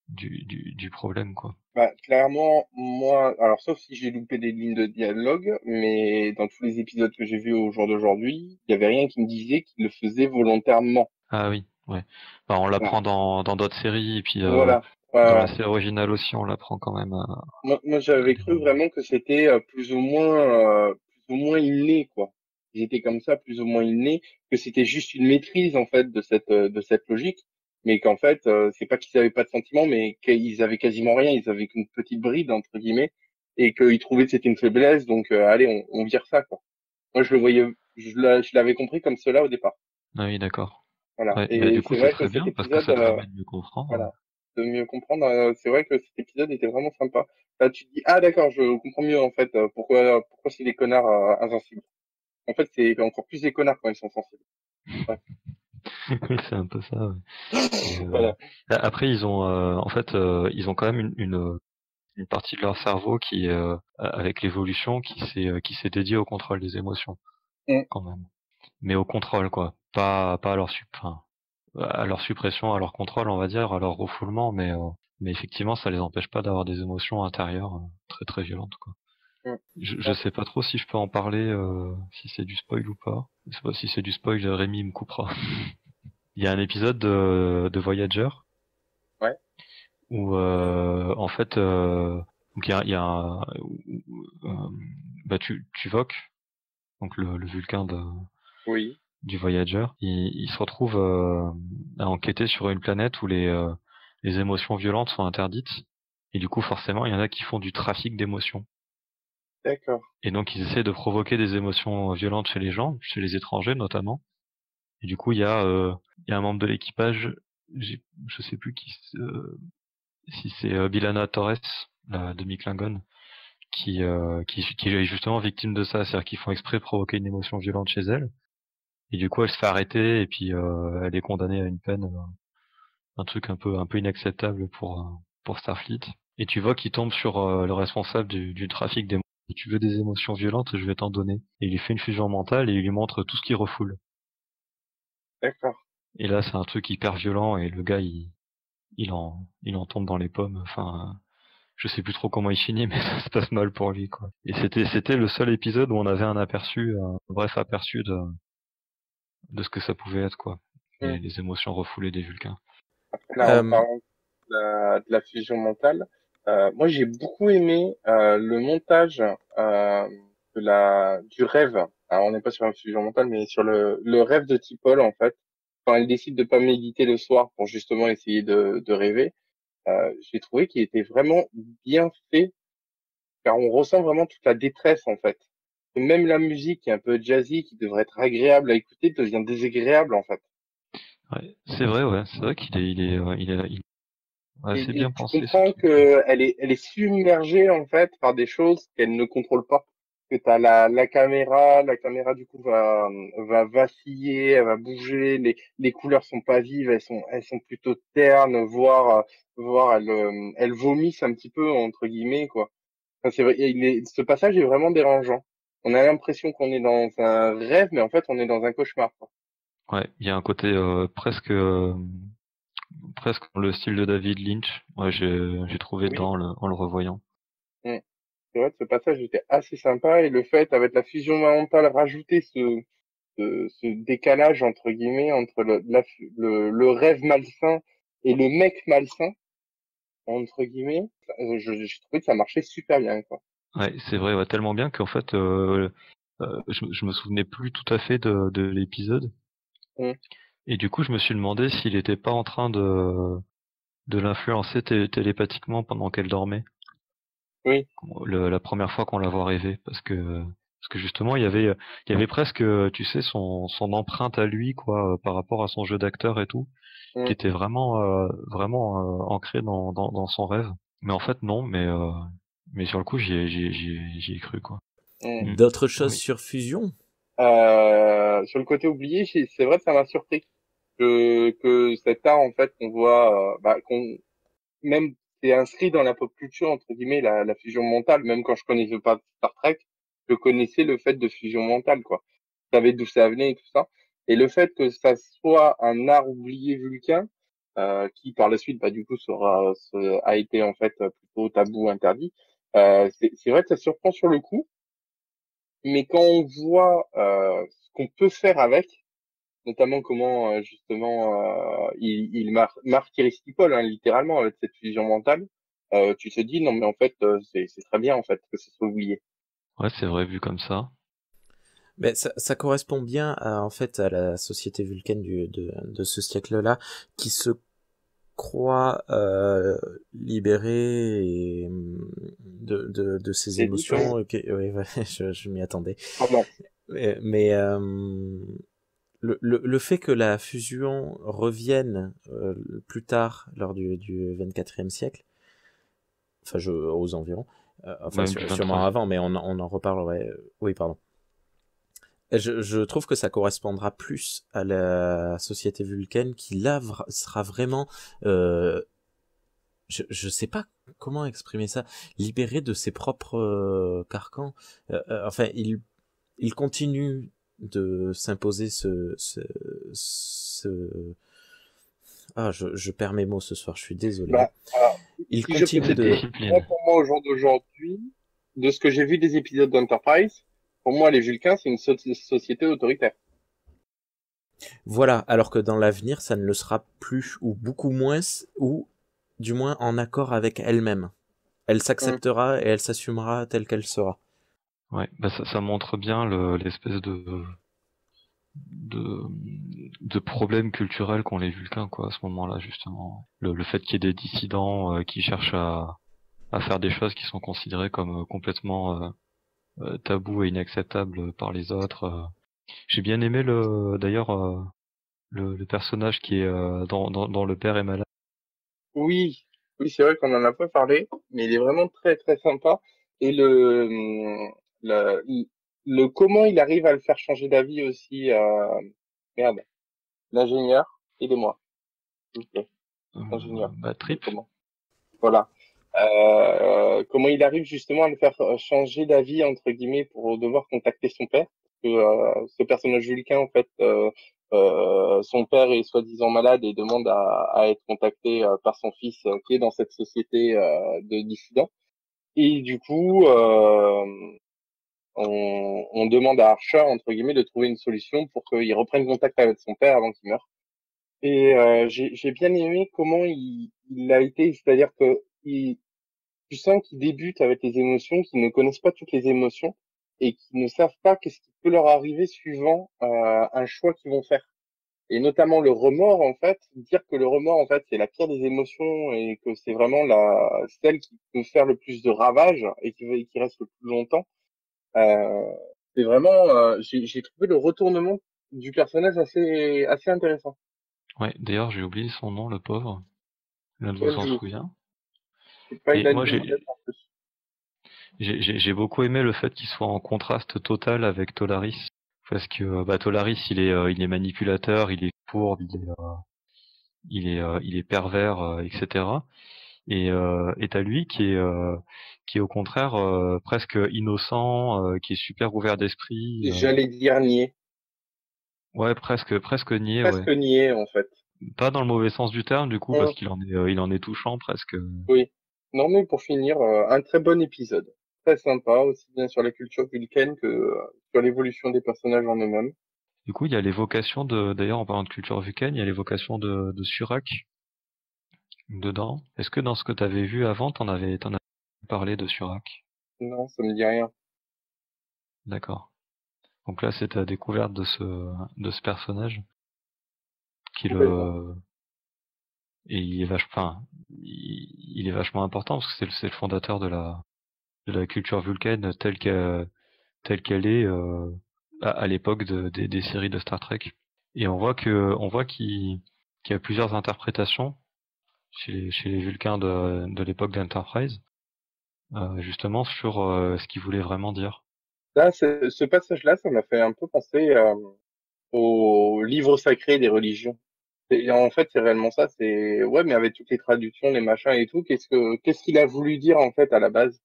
du problème, quoi. Bah, clairement, moi, alors sauf si j'ai loupé des lignes de dialogue, mais dans tous les épisodes que j'ai vus au jour d'aujourd'hui, il y avait rien qui me disait qu'il le faisait volontairement. Ah oui, ouais. Enfin, on Voilà. l'apprend dans d'autres séries, et puis Voilà. dans la Euh, série originale aussi, on l'apprend quand même. moi, j'avais cru vraiment que c'était plus ou moins inné, quoi. Ils étaient comme ça, plus ou moins innés, que c'était juste une maîtrise en fait de cette logique, mais qu'en fait, c'est pas qu'ils avaient pas de sentiments, mais qu'ils avaient quasiment rien. Ils avaient qu'une petite bride entre guillemets, et qu'ils trouvaient que c'était une faiblesse, donc allez, on vire ça, quoi. Moi, je le voyais, je l'avais compris comme cela au départ. Ah oui, d'accord. Voilà. Ouais, bah Et du coup, c'est c'est vrai que très cet bien, parce que épisode, ça te permet de mieux comprendre. voilà, de mieux comprendre. C'est vrai que cet épisode était vraiment sympa. Là, tu te dis, ah d'accord, je comprends mieux en fait pourquoi c'est des connards insensibles. En fait, c'est encore plus des connards quand ils sont sensibles. Ouais. Oui, c'est un peu ça, ouais. Et, Voilà. après, en fait, ils ont quand même une partie de leur cerveau qui, avec l'évolution, qui s'est dédiée au contrôle des émotions, Mm. quand même. Mais au contrôle, quoi. Pas à enfin, à leur suppression, à leur contrôle, on va dire, à leur refoulement, mais effectivement, ça les empêche pas d'avoir des émotions intérieures très très violentes, quoi. Mm. Je sais pas trop si je peux en parler, si c'est du spoil ou pas. Je sais pas si c'est du spoil, Rémi me coupera. Il y a un épisode de Voyager Ouais. où, en fait, donc il y a euh, bah tu Tuvok, donc le Vulcain Oui. du Voyager, il se retrouve à enquêter sur une planète où les émotions violentes sont interdites. Et du coup, forcément, il y en a qui font du trafic d'émotions. D'accord. Et donc, ils essaient de provoquer des émotions violentes chez les gens, chez les étrangers notamment. Et du coup, il y a un membre de l'équipage, je sais plus si c'est B'Elanna Torres, la demi-Klingon, qui est justement victime de ça, c'est-à-dire qu'ils font exprès de provoquer une émotion violente chez elle. Et du coup, elle se fait arrêter et puis elle est condamnée à une peine, un truc un peu inacceptable pour Starfleet. Et tu vois qu'il tombe sur le responsable du trafic d'émotions. Si tu veux des émotions violentes, je vais t'en donner. Et il lui fait une fusion mentale et il lui montre tout ce qu'il refoule. D'accord. Et là, c'est un truc hyper violent et le gars, il en tombe dans les pommes. Enfin, je sais plus trop comment il finit, mais ça se passe mal pour lui, quoi. Et c'était le seul épisode où on avait un aperçu, un bref aperçu de ce que ça pouvait être, quoi. Mm. Les émotions refoulées des Vulcains. Là, en Euh, parlant de la fusion mentale, moi j'ai beaucoup aimé le montage du rêve. Alors on n'est pas sur la fusion mentale, mais sur le rêve de T'Pol en fait. Quand elle décide de pas méditer le soir pour justement essayer de rêver, j'ai trouvé qu'il était vraiment bien fait, car on ressent vraiment toute la détresse en fait. Et même la musique qui est un peu jazzy, qui devrait être agréable à écouter, devient désagréable en fait. Ouais, c'est vrai, ouais, c'est vrai ouais, c'est bien Et tu pensé ce comprends truc. que elle est submergée en fait par des choses qu'elle ne contrôle pas. Que t'as la caméra du coup va vaciller, elle va bouger, les couleurs sont pas vives, elles sont plutôt ternes, voire elles vomissent un petit peu entre guillemets quoi. Enfin, c'est vrai, ce passage est vraiment dérangeant. On a l'impression qu'on est dans un rêve, mais en fait on est dans un cauchemar, quoi. Ouais, il y a un côté presque dans le style de David Lynch. Ouais, j'ai trouvé Oui. en le revoyant. Mm. C'est vrai que ce passage était assez sympa et le fait, avec la fusion mentale, rajouter ce décalage, entre guillemets, entre le rêve malsain et le mec malsain, entre guillemets, j'ai trouvé que ça marchait super bien, quoi. Ouais, c'est vrai, ouais, tellement bien qu'en fait, je me souvenais plus tout à fait de l'épisode. Mm. Et du coup, je me suis demandé s'il était pas en train de l'influencer télépathiquement pendant qu'elle dormait. Oui. La première fois qu'on la voit rêver, parce que justement, il y avait presque, tu sais, son empreinte à lui, quoi, par rapport à son jeu d'acteur et tout, qui Mm. était vraiment ancré dans son rêve. Mais en fait, non, mais sur le coup, j'y ai cru, quoi. Mm. Mm. D'autres choses Oui. sur Fusion? Sur le côté oublié, c'est vrai que ça m'a surpris que cet art, en fait, qu'on voit, même c'est inscrit dans la pop culture, entre guillemets, la fusion mentale. Même quand je connaissais pas Star Trek, je connaissais le fait de fusion mentale, quoi. Je savais d'où ça venait et tout ça. Et le fait que ça soit un art oublié vulcain, qui par la suite, bah, du coup, a été en fait plutôt tabou, interdit. C'est vrai que ça surprend sur le coup, mais quand on voit ce qu'on peut faire avec, notamment comment justement marque Paul, hein, littéralement, avec cette fusion mentale, tu te dis non mais en fait c'est très bien en fait que ce soit oublié. Ouais, c'est vrai, vu comme ça. Mais ça correspond bien en fait à la société vulcaine de ce siècle-là, qui se croit libérée de ses J'ai dit oui. émotions. Ok, ouais, ouais, je m'y attendais. Pardon. Mais le fait que la fusion revienne plus tard, lors du 24e siècle, enfin aux environs, enfin Même du sûrement 23e. avant, mais on en reparlerait. Oui, pardon. Je trouve que ça correspondra plus à la société vulcaine qui là sera vraiment, je sais pas comment exprimer ça, libérée de ses propres carcans. Enfin, il continue de s'imposer ah, je perds mes mots ce soir, je suis désolé. Bah, alors, Il si je peux continue Cette de... t'aider, moi discipline. pour moi au jour d'aujourd'hui, de ce que j'ai vu des épisodes d'Enterprise, pour moi les Vulcains c'est une société autoritaire. Voilà, alors que dans l'avenir, ça ne le sera plus, ou beaucoup moins, ou du moins en accord avec elle-même. Elle Hum, s'acceptera et elle s'assumera telle qu'elle sera. Ouais, bah ça montre bien l'espèce de, de problème culturel qu'ont les Vulcains, quoi, à ce moment-là, justement. Le fait qu'il y ait des dissidents qui cherchent à faire des choses qui sont considérées comme complètement tabous et inacceptables par les autres. J'ai bien aimé d'ailleurs le personnage qui est dans Le Père est malade. Oui, oui, c'est vrai qu'on en a pas parlé, mais il est vraiment très très sympa. Et le, le comment il arrive à le faire changer d'avis aussi, merde, l'ingénieur, aidez-moi, s'il vous plaît, l'ingénieur, Bah, Trip. comment? Voilà. Comment il arrive justement à le faire changer d'avis, entre guillemets, pour devoir contacter son père. Parce que ce personnage vulcain, en fait, son père est soi-disant malade et demande à être contacté par son fils qui est dans cette société de dissidents. Et du coup, on demande à Archer, entre guillemets, de trouver une solution pour qu'il reprenne contact avec son père avant qu'il meure. Et j'ai bien aimé comment il a été, c'est-à-dire que tu sens qu'ils débutent avec les émotions, qu'ils ne connaissent pas toutes les émotions et qu'ils ne savent pas qu'est-ce qui peut leur arriver suivant un choix qu'ils vont faire. Et notamment le remords, en fait, dire que le remords, en fait, c'est la pire des émotions et que c'est vraiment celle qui peut faire le plus de ravages et qui reste le plus longtemps. Euh, c'est vraiment, j'ai trouvé le retournement du personnage assez intéressant. Ouais, d'ailleurs, j'ai oublié son nom, le pauvre. L'un de vous Paul s'en Giamatti, souvient. c'est pas Et une moi, anecdote en plus. j'ai beaucoup aimé le fait qu'il soit en contraste total avec Tolaris. Parce que bah, Tolaris, il est manipulateur, il est fourbe, il est pervers, etc. Et t'as lui qui est au contraire presque innocent, qui est super ouvert d'esprit. J'allais dire nier. Ouais, presque niais, ouais. presque nié en fait. Pas dans le mauvais sens du terme, du coup, parce Hum, il en est touchant presque. oui. Non mais pour finir, un très bon épisode. Très sympa, aussi bien sur la culture vulcaine que sur l'évolution des personnages en eux-mêmes. Du coup, il y a l'évocation d'ailleurs, en parlant de culture vulcaine, il y a l'évocation de Surak dedans. Est-ce que dans ce que t'avais vu avant, t'en avais parlé de Surak? Non, ça me dit rien. D'accord. Donc là, c'est ta découverte de ce personnage qui Complètement. le, et il est enfin, il est vachement important parce que c'est le fondateur de la culture vulcaine telle qu'elle est à l'époque des séries de Star Trek. Et on voit qu'il y a plusieurs interprétations chez les Vulcains de l'époque d'Enterprise, justement sur ce qu'ils voulaient vraiment dire. Là, ce passage-là, ça m'a fait un peu penser au livre sacré des religions. En fait, c'est réellement ça. C'est ouais, mais avec toutes les traductions, les machins et tout, qu'est-ce qu'il a voulu dire en fait à la base?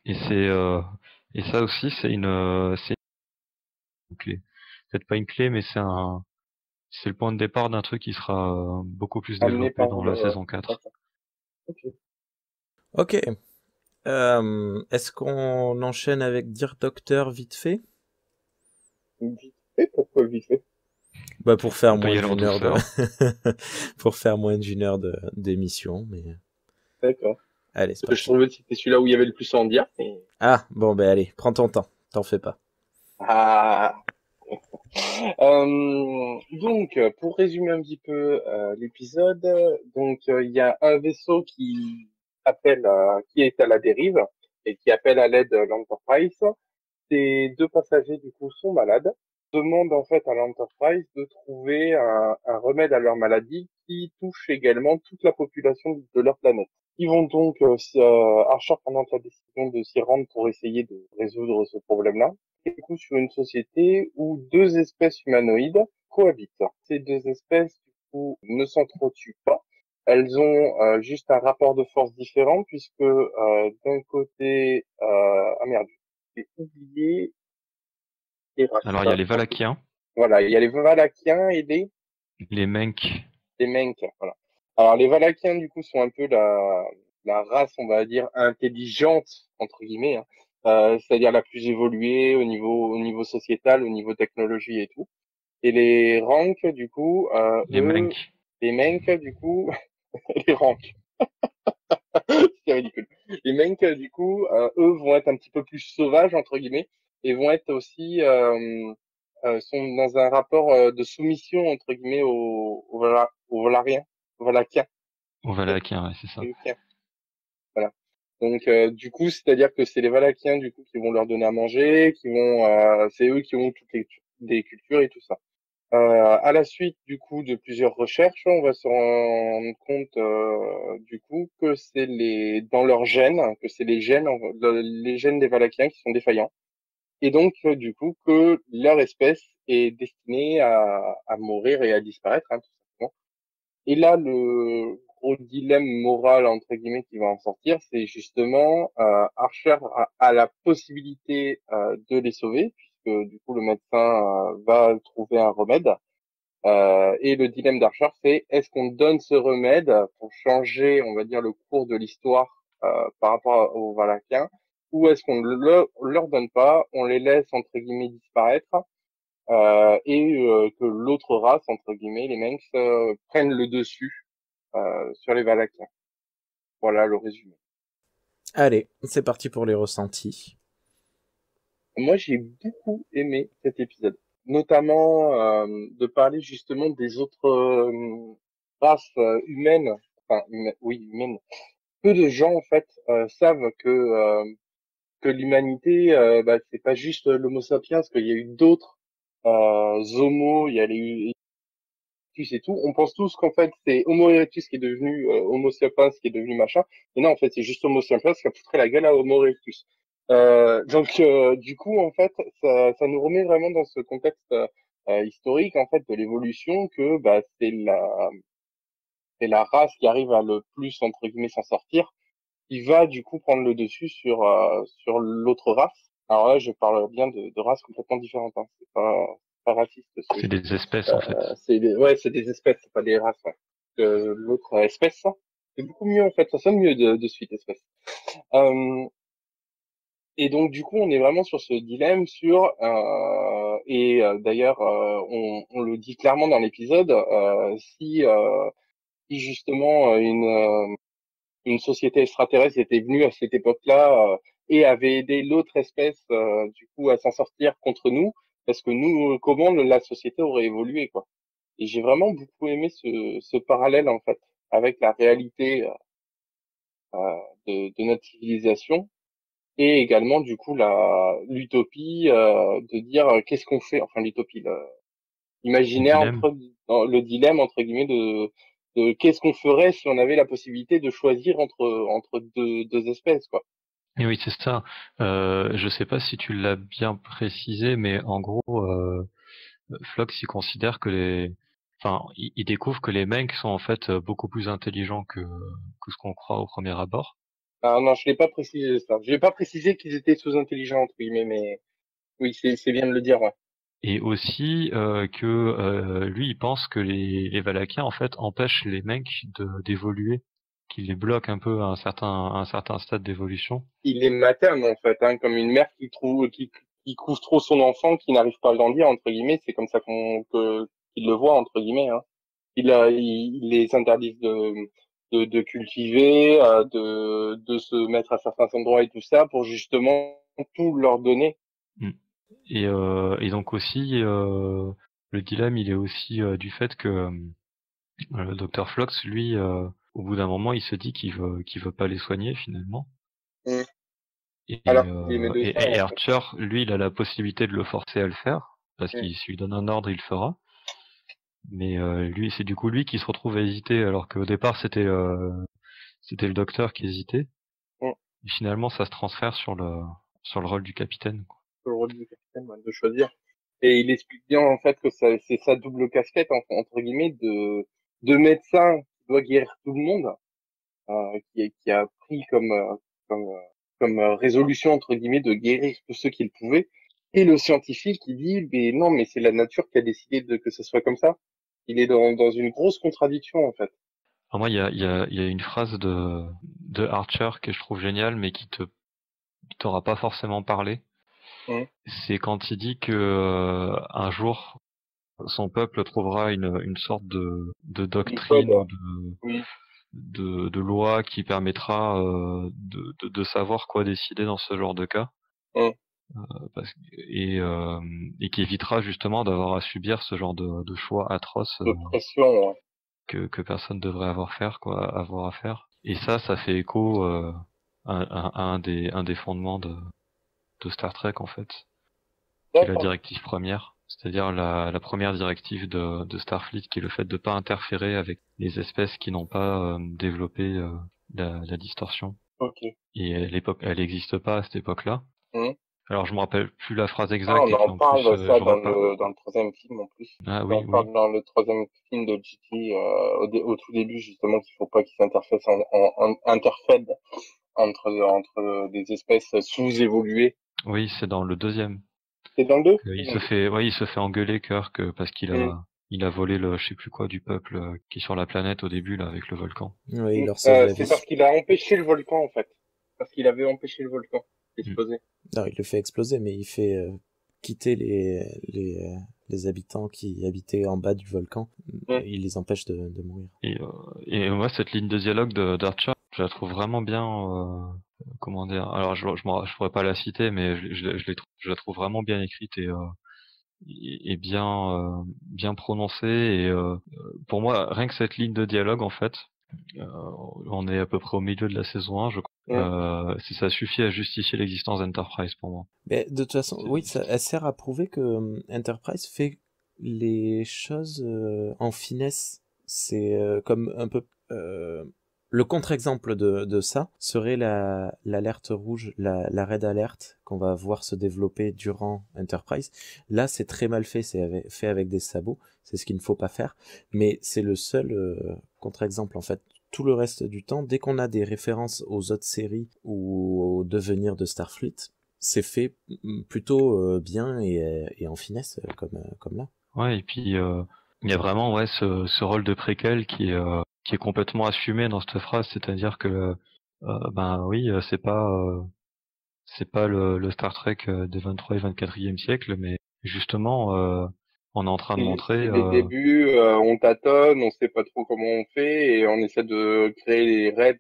Et et ça aussi, c'est une clé. Peut-être pas une clé, mais c'est le point de départ d'un truc qui sera beaucoup plus Amené développé par dans le. la saison 4. D'accord. Ok. Ok. Est-ce qu'on enchaîne avec Dear Doctor vite fait? Vite fait, pourquoi vite fait? Bah pour faire On peut moins y aller en d'une heure de douceur. pour faire moins d'une heure de d'émission, mais D'accord. allez, c'est Je parti. trouvais que c'était celui-là où il y avait le plus à en dire. Ah bon ben allez, prends ton temps, t'en fais pas. Ah. Donc, pour résumer un petit peu l'épisode, donc il y a un vaisseau qui est à la dérive et qui appelle à l'aide l'Enterprise. Ces deux passagers du coup sont malades, demandent en fait à l'Enterprise de trouver un remède à leur maladie qui touche également toute la population de leur planète. Ils vont donc, Archer prend la décision de s'y rendre pour essayer de résoudre ce problème-là. Et du coup, sur une société où deux espèces humanoïdes cohabitent. Ces deux espèces, du coup, ne s'entretuent pas. Elles ont juste un rapport de force différent puisque d'un côté, ah merde, j'ai oublié les races. Alors il y a les Valakiens, Voilà, il y a les Valakiens et les Menks. les Menks. Voilà. Alors les Valakiens, du coup, sont un peu la race, on va dire, intelligente, entre guillemets, hein. C'est-à-dire la plus évoluée au niveau sociétal, au niveau technologie et tout. Et les Ranks, du coup, Les Menks. les Menks, du coup, les Ranks, c'est ridicule. Les Menks, du coup, eux vont être un petit peu plus sauvages, entre guillemets, et vont être aussi, sont dans un rapport de soumission, entre guillemets, aux Valariens, aux Valakiens, Aux Valakiens, ouais, c'est ça. Valakiens, voilà. Donc, du coup, c'est-à-dire que c'est les Valakiens, du coup, qui vont leur donner à manger, c'est eux qui ont des cultures et tout ça. À la suite du coup de plusieurs recherches, on va se rendre compte du coup que c'est dans leurs gènes, que c'est les gènes des Valakiens qui sont défaillants, et donc du coup que leur espèce est destinée à mourir et à disparaître, hein, tout simplement. Et là, le gros dilemme moral entre guillemets qui va en sortir, c'est justement Archer a la possibilité de les sauver, puisque du coup le médecin va trouver un remède. Et le dilemme d'Archer, c'est est-ce qu'on donne ce remède pour changer, on va dire, le cours de l'histoire par rapport aux Valakiens, ou est-ce qu'on ne leur donne pas, on les laisse entre guillemets disparaître et que l'autre race entre guillemets, les Menks, prennent le dessus sur les Valakiens. Voilà le résumé. Allez, c'est parti pour les ressentis. Moi, j'ai beaucoup aimé cet épisode, notamment de parler justement des autres races humaines, enfin oui humaines. Peu de gens en fait savent que l'humanité, c'est pas juste l'Homo sapiens, parce qu'il y a eu d'autres Homo, il y a les Erectus et tout. On pense tous qu'en fait c'est Homo erectus qui est devenu Homo sapiens, qui est devenu machin. Et non, en fait c'est juste Homo sapiens qui a foutu la gueule à Homo erectus. Donc du coup en fait ça nous remet vraiment dans ce contexte historique en fait de l'évolution que c'est la race qui arrive à le plus entre guillemets s'en sortir, qui va du coup prendre le dessus sur l'autre race. Alors là, je parle bien de races complètement différentes, hein. pas raciste. C'est des espèces, en fait. C'est des espèces, c'est pas des races. Ouais. L'autre espèce, ça, c'est beaucoup mieux en fait. Ça sonne mieux de suite espèce. Et donc du coup, on est vraiment sur ce dilemme d'ailleurs, on le dit clairement dans l'épisode, si justement une société extraterrestre était venue à cette époque-là et avait aidé l'autre espèce du coup à s'en sortir contre nous, parce que nous, comment la société aurait évolué quoi. Et j'ai vraiment beaucoup aimé ce parallèle en fait avec la réalité de notre civilisation et également du coup l'utopie de dire qu'est-ce qu'on fait, enfin l'utopie, l'imaginaire Dilemme. le dilemme entre guillemets de qu'est-ce qu'on ferait si on avait la possibilité de choisir entre deux espèces quoi. Et oui, c'est ça. Je sais pas si tu l'as bien précisé, mais en gros, Phlox, il considère que enfin, il découvre que les mecs sont en fait beaucoup plus intelligents que ce qu'on croit au premier abord. Ah non, je l'ai pas précisé ça. Je l'ai pas précisé qu'ils étaient sous-intelligents entre guillemets, mais oui, c'est bien de le dire, ouais. Et aussi que lui, il pense que les Valakiens en fait empêchent les mecs d'évoluer, qu'ils les bloquent un peu à un certain stade d'évolution. Il les materne en fait, hein, comme une mère qui couve trop son enfant, qui n'arrive pas à grandir entre guillemets. C'est comme ça qu'il le voit entre guillemets. Hein. Il les interdisent de cultiver, de se mettre à certains endroits et tout ça pour justement tout leur donner. Mm. Et donc aussi le dilemme, il est aussi du fait que le docteur Phlox, lui, au bout d'un moment, il se dit qu'il veut pas les soigner finalement. Mm. Et, Alors qu'il est médecin, et en fait. Archer, lui, il a la possibilité de le forcer à le faire, parce Mm. qu'il s'il lui donne un ordre, il le fera. Mais lui, c'est du coup lui qui se retrouve à hésiter, alors qu'au départ, c'était le docteur qui hésitait. Mm. Et finalement, ça se transfère sur le rôle du capitaine, quoi. Le rôle du capitaine, ouais, de choisir. Et il explique bien en fait que c'est sa double casquette entre guillemets de médecin qui doit guérir tout le monde, qui a pris comme résolution entre guillemets de guérir tous ceux qu'il pouvait, et le scientifique qui dit mais non mais c'est la nature qui a décidé que ce soit comme ça. Il est dans une grosse contradiction en fait. Alors moi, il y a une phrase de Archer que je trouve géniale, mais qui t'aura pas forcément parlé. Hum. C'est quand il dit que un jour son peuple trouvera une sorte de doctrine ou Oui. de loi qui permettra de savoir quoi décider dans ce genre de cas. Hum. Et qui évitera justement d'avoir à subir ce genre de choix atroces De pression. Ouais. que personne devrait avoir à faire. Et ça fait écho à un des fondements de Star Trek en fait, qui est la D'accord. directive première, c'est-à-dire la première directive de Starfleet, qui est le fait de ne pas interférer avec les espèces qui n'ont pas développé la distorsion. Ok. Et elle n'existe pas à cette époque-là. Hum. Alors je me rappelle plus la phrase Ah, exacte on et puis en en plus parle ça j'aurais pas. dans le troisième film en plus. Ah On oui, en oui. parle dans le troisième film de GT au tout début justement qu'il faut pas qu'ils s'interfèrent interfèrent entre des espèces sous-évoluées. Oui, c'est dans le deuxième. C'est dans le 2? Il se fait engueuler Kirk parce il a volé le je sais plus quoi du peuple qui est sur la planète au début là avec le volcan. Oui, il leur sauve la C'est vie. parce qu'il a empêché le volcan en fait. Parce qu'il avait empêché le volcan d'exploser. Non, il le fait exploser, mais il fait quitter les habitants qui habitaient en bas du volcan. Mm. Il les empêche de mourir. Et moi, cette ligne de dialogue d'Archer, je la trouve vraiment bien. Comment dire? Alors, je pourrais pas la citer, mais je la trouve vraiment bien écrite et bien prononcée. Et pour moi, rien que cette ligne de dialogue, en fait, on est à peu près au milieu de la saison 1, je crois. Ça suffit à justifier l'existence d'Enterprise pour moi. Mais de toute façon, oui, elle sert à prouver que Enterprise fait les choses en finesse. C'est comme un peu... le contre-exemple de ça serait l'alerte rouge, la Red Alert qu'on va voir se développer durant Enterprise. Là, c'est très mal fait, c'est fait avec des sabots, c'est ce qu'il ne faut pas faire. Mais c'est le seul contre-exemple en fait. Tout le reste du temps, dès qu'on a des références aux autres séries ou au devenir de Starfleet, c'est fait plutôt bien et en finesse comme là. Ouais, et puis il y a vraiment ce rôle de préquel qui est complètement assumé dans cette phrase, c'est-à-dire que ben oui, c'est pas le Star Trek des 23 et 24e siècle, mais justement on est en train de montrer C'est les débuts, on tâtonne, on sait pas trop comment on fait et on essaie de créer les raids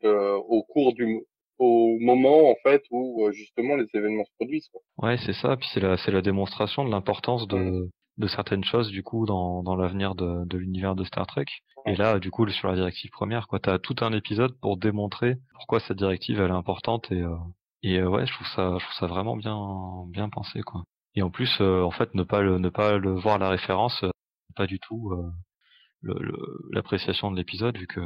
au moment en fait où justement les événements se produisent, quoi. ouais, c'est ça, puis c'est la démonstration de l'importance Mm. de certaines choses du coup dans l'avenir de l'univers de Star Trek. Et Ouais. là, du coup, sur la directive première, quoi, t'as tout un épisode pour démontrer pourquoi cette directive elle est importante et ouais, je trouve ça vraiment bien pensé, quoi. Et en plus, en fait, ne pas le voir la référence, pas du tout l'appréciation de l'épisode vu que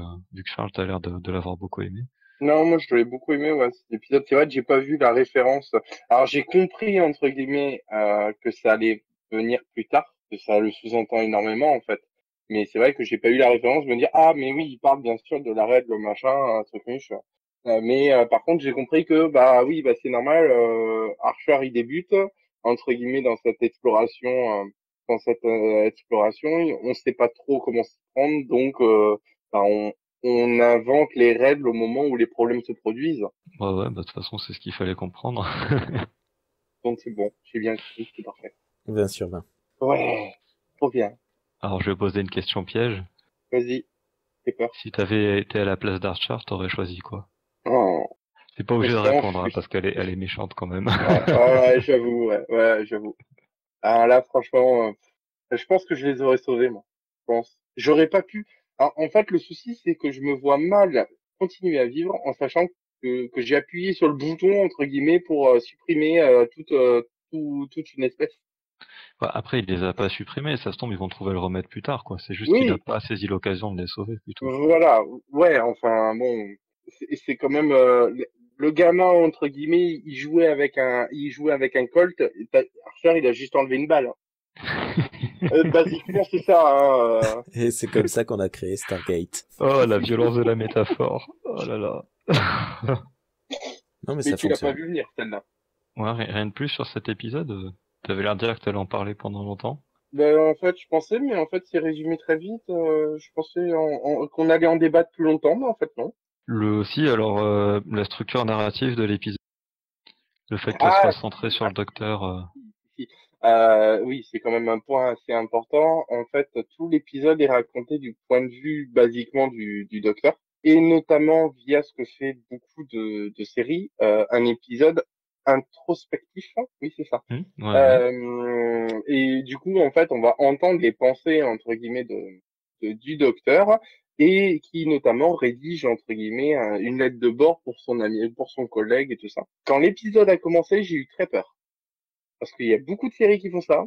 Charles t'as l'air de l'avoir beaucoup aimé. Non, moi je l'ai beaucoup aimé, ouais, cet épisode. C'est vrai que j'ai pas vu la référence. Alors j'ai compris entre guillemets que ça allait venir plus tard, que ça le sous-entend énormément en fait. Mais c'est vrai que j'ai pas eu la référence de me dire ah mais oui il parle bien sûr de la raid, le machin, un truc niche. Mais par contre j'ai compris que bah oui bah c'est normal. Archer il débute entre guillemets dans cette exploration, on sait pas trop comment s'y prendre donc bah, on invente les règles au moment où les problèmes se produisent. Ouais, bah de toute façon, c'est ce qu'il fallait comprendre. Donc c'est bon, j'ai bien compris, c'est parfait. 20 sur 20. Ouais, trop bien. Alors, je vais poser une question piège. Vas-y, j'ai peur. Si t'avais été à la place d'Archer, t'aurais choisi quoi? Oh, T'es pas je obligé de serais répondre, hein, enfui. parce elle est méchante quand même. Ouais, ouais, j'avoue, ouais, j'avoue. Alors là, franchement, je pense que je les aurais sauvés, moi. Je pense. J'aurais pas pu. Alors, en fait, le souci, c'est que je me vois mal continuer à vivre en sachant que j'ai appuyé sur le bouton, entre guillemets, pour supprimer toute une espèce. Bah, après, il les a pas supprimés, ça se tombe, ils vont trouver le remède plus tard, quoi. C'est juste qu'il a Oui, pas saisi l'occasion de les sauver, plutôt. voilà, ouais, enfin bon, c'est quand même le gamin entre guillemets, il jouait avec un Colt. Archer, il a juste enlevé une balle, hein. Basiquement, c'est ça, hein. Et c'est comme ça qu'on a créé Stargate. Oh, la violence de la métaphore. Oh là là. Non, mais Mais ça tu l'as pas fonctionne. vu venir, celle-là. Ouais, rien de plus sur cet épisode. T'avais l'air de dire que t'allais en parler pendant longtemps. Ben, en fait, je pensais, mais en fait, c'est résumé très vite. Je pensais qu'on allait en débattre plus longtemps, mais en fait, non. La structure narrative de l'épisode, le fait qu'elle soit Ah, centrée sur ah, le docteur. si. Oui, c'est quand même un point assez important. En fait, tout l'épisode est raconté du point de vue basiquement du docteur, et notamment via ce que fait beaucoup de séries, un épisode introspectif, hein. Oui, c'est ça. Ouais. Et du coup, en fait, on va entendre les pensées entre guillemets du docteur et qui notamment rédige entre guillemets une lettre de bord pour son ami, pour son collègue et tout ça. Quand l'épisode a commencé, j'ai eu très peur parce qu'il y a beaucoup de séries qui font ça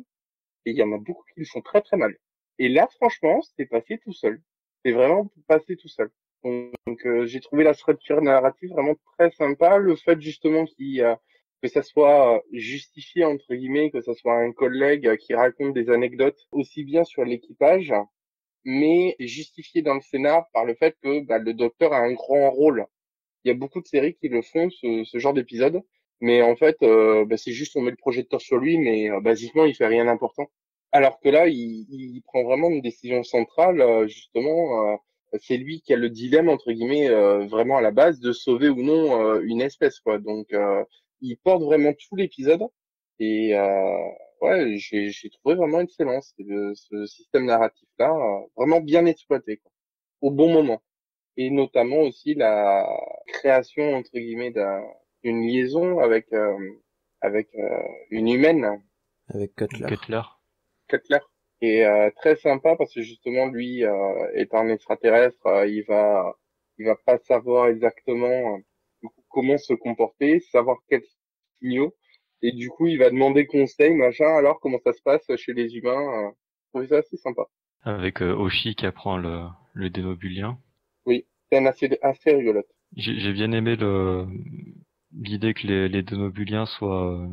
et il y en a beaucoup qui le font très très mal. Et là, franchement, c'est passé tout seul. C'est vraiment passé tout seul. Donc, j'ai trouvé la structure narrative vraiment très sympa. Le fait justement que ça soit justifié entre guillemets, que ça soit un collègue qui raconte des anecdotes aussi bien sur l'équipage, mais justifié dans le scénar par le fait que bah, le docteur a un grand rôle. Il y a beaucoup de séries qui le font, ce genre d'épisode. Mais en fait, bah, c'est juste on met le projecteur sur lui, mais basiquement, il fait rien d'important. Alors que là, il prend vraiment une décision centrale, justement. C'est lui qui a le dilemme, entre guillemets, vraiment à la base, de sauver ou non une espèce, quoi. Donc, il porte vraiment tout l'épisode. Et ouais, j'ai trouvé vraiment excellent ce système narratif-là, vraiment bien exploité, quoi, au bon moment et notamment aussi la création entre guillemets d'une liaison avec une humaine, Avec Cutler. Cutler. Cutler, qui est très sympa parce que justement lui est un extraterrestre, il va pas savoir exactement comment se comporter, savoir quels signaux et du coup il va demander conseil machin alors comment ça se passe chez les humains. Je trouvais ça assez sympa. Avec Oshi qui apprend le dénobulien. Oui, c'est un assez rigolote. J'ai bien aimé l'idée que les dénobuliens soient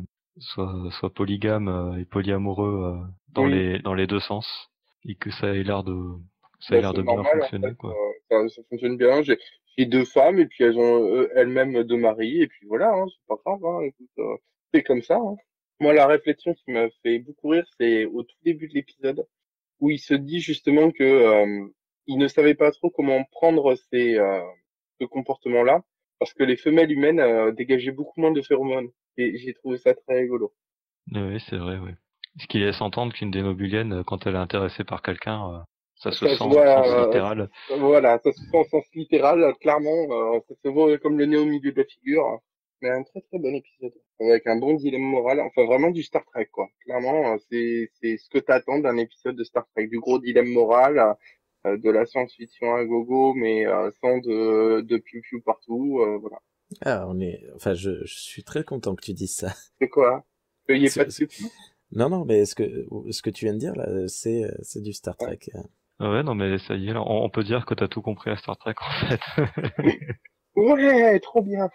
polygames et polyamoureux Oui. dans les deux sens et que ça ait Bah, l'air c'est de bien normal, en fonctionner, fait. quoi. Ça fonctionne bien. J'ai deux femmes et puis elles ont elles-mêmes deux maris et puis voilà, hein, c'est pas grave. Hein, écoute, c'est comme ça, hein. Moi, la réflexion qui m'a fait beaucoup rire, c'est au tout début de l'épisode, où il se dit justement que il ne savait pas trop comment prendre ce comportement-là, parce que les femelles humaines dégageaient beaucoup moins de phéromones. Et j'ai trouvé ça très rigolo. Oui, c'est vrai, oui. Ce qui laisse entendre qu'une dénobulienne, quand elle est intéressée par quelqu'un, ça se Ça sent se au voit, sens littéral. voilà, ça se sent en sens littéral, clairement, ça se voit comme le nez au milieu de la figure. Mais un très très bon épisode, avec un bon dilemme moral, enfin vraiment du Star Trek, quoi. Clairement, c'est ce que t'attends d'un épisode de Star Trek, du gros dilemme moral, de la science-fiction à gogo, mais sans de piou-piou partout, voilà. Ah, enfin, je suis très content que tu dises ça. C'est quoi? Qu'il n'y ait pas de C'est- piou-piou? Non, non, mais ce que tu viens de dire là, c'est du Star Ouais. Trek. Ah ouais, non, mais ça y est, là, on peut dire que t'as tout compris à Star Trek, en fait. Ouais, trop bien.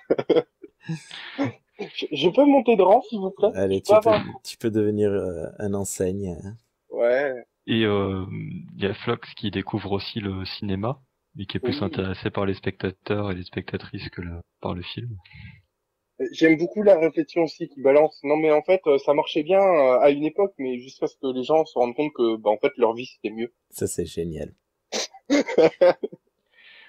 Je peux monter de rang, s'il vous plaît? Allez, Je peux avoir... tu peux devenir un enseigne. Ouais, Et il y a Flox qui découvre aussi le cinéma, et qui est plus oui. intéressé par les spectateurs et les spectatrices que par le film. J'aime beaucoup la réflexion aussi qui balance. Non, mais en fait, ça marchait bien à une époque, mais jusqu'à ce que les gens se rendent compte que, bah, en fait, leur vie, c'était mieux. Ça, c'est génial.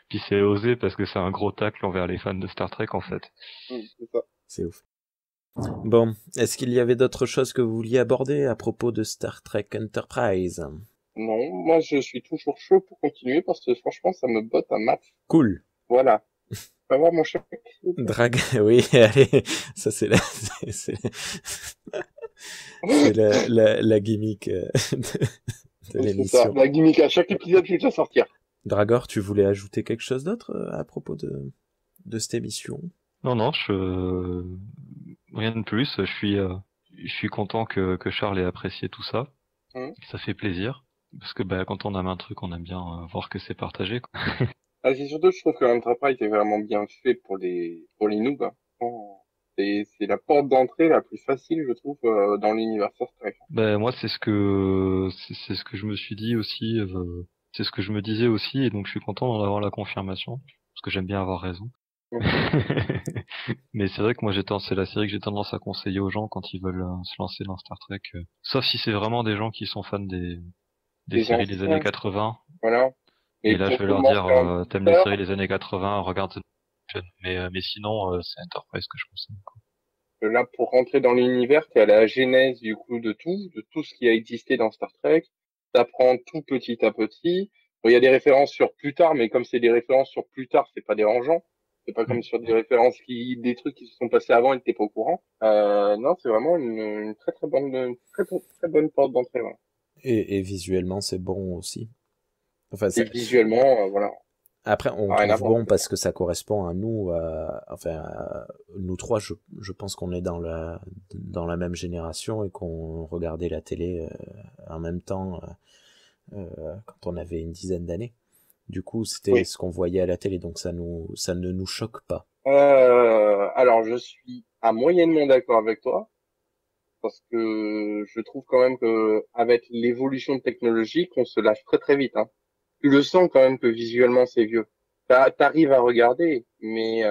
Puis c'est osé parce que c'est un gros tacle envers les fans de Star Trek, en fait. C'est ça. C'est ouf. Bon, est-ce qu'il y avait d'autres choses que vous vouliez aborder à propos de Star Trek Enterprise? Non, moi, je suis toujours chaud pour continuer parce que franchement, ça me botte un max. Cool. Voilà. Va voir mon chèque. Oui, allez, ça c'est c'est la gimmick de C'est ça. l'émission. La gimmick à chaque épisode qui va sortir. Dragor, tu voulais ajouter quelque chose d'autre à propos de cette émission? Non, non, rien de plus. Je suis content que Charles ait apprécié tout ça. Hum. Ça fait plaisir. Parce que bah, quand on aime un truc, on aime bien voir que c'est partagé, quoi. Ah, c'est surtout, je trouve que l'Enterprise est vraiment bien fait pour les noobs, hein. Franchement, c'est la porte d'entrée la plus facile, je trouve, dans l'univers Star Trek. Bah, moi, c'est ce que je me suis dit aussi. C'est ce que je me disais aussi, et donc je suis content d'en avoir la confirmation, parce que j'aime bien avoir raison. Mhm. Mais c'est vrai que moi c'est la série que j'ai tendance à conseiller aux gens quand ils veulent se lancer dans Star Trek. Sauf si c'est vraiment des gens qui sont fans des Des séries des années anciens, 80. voilà. Et Et là, je pour vais leur commencer dire, t'aimes les faire, séries des années 80, regarde The Generation. Mais sinon, c'est Enterprise que je conseille, quoi. là, pour rentrer dans l'univers, t'es à la genèse, du coup, de tout ce qui a existé dans Star Trek. T'apprends tout petit à petit. Bon, il y a des références sur plus tard, mais comme c'est des références sur plus tard, c'est pas dérangeant. C'est pas comme sur des références des trucs qui se sont passés avant et que t'es pas au courant. Non, c'est vraiment une très très bonne, très bonne porte d'entrée, voilà. Et visuellement, c'est bon aussi. Enfin, Et visuellement, voilà. après, on Rien à trouve voir. bon parce que ça correspond à nous, nous trois, je pense qu'on est dans la même génération et qu'on regardait la télé en même temps quand on avait une dizaine d'années. Du coup, c'était Oui. ce qu'on voyait à la télé, donc ça ne nous choque pas. Alors, je suis à moyennement d'accord avec toi, parce que je trouve quand même que avec l'évolution technologique, on se lâche très très vite, hein. Tu le sens quand même que visuellement c'est vieux. T'arrives à regarder, mais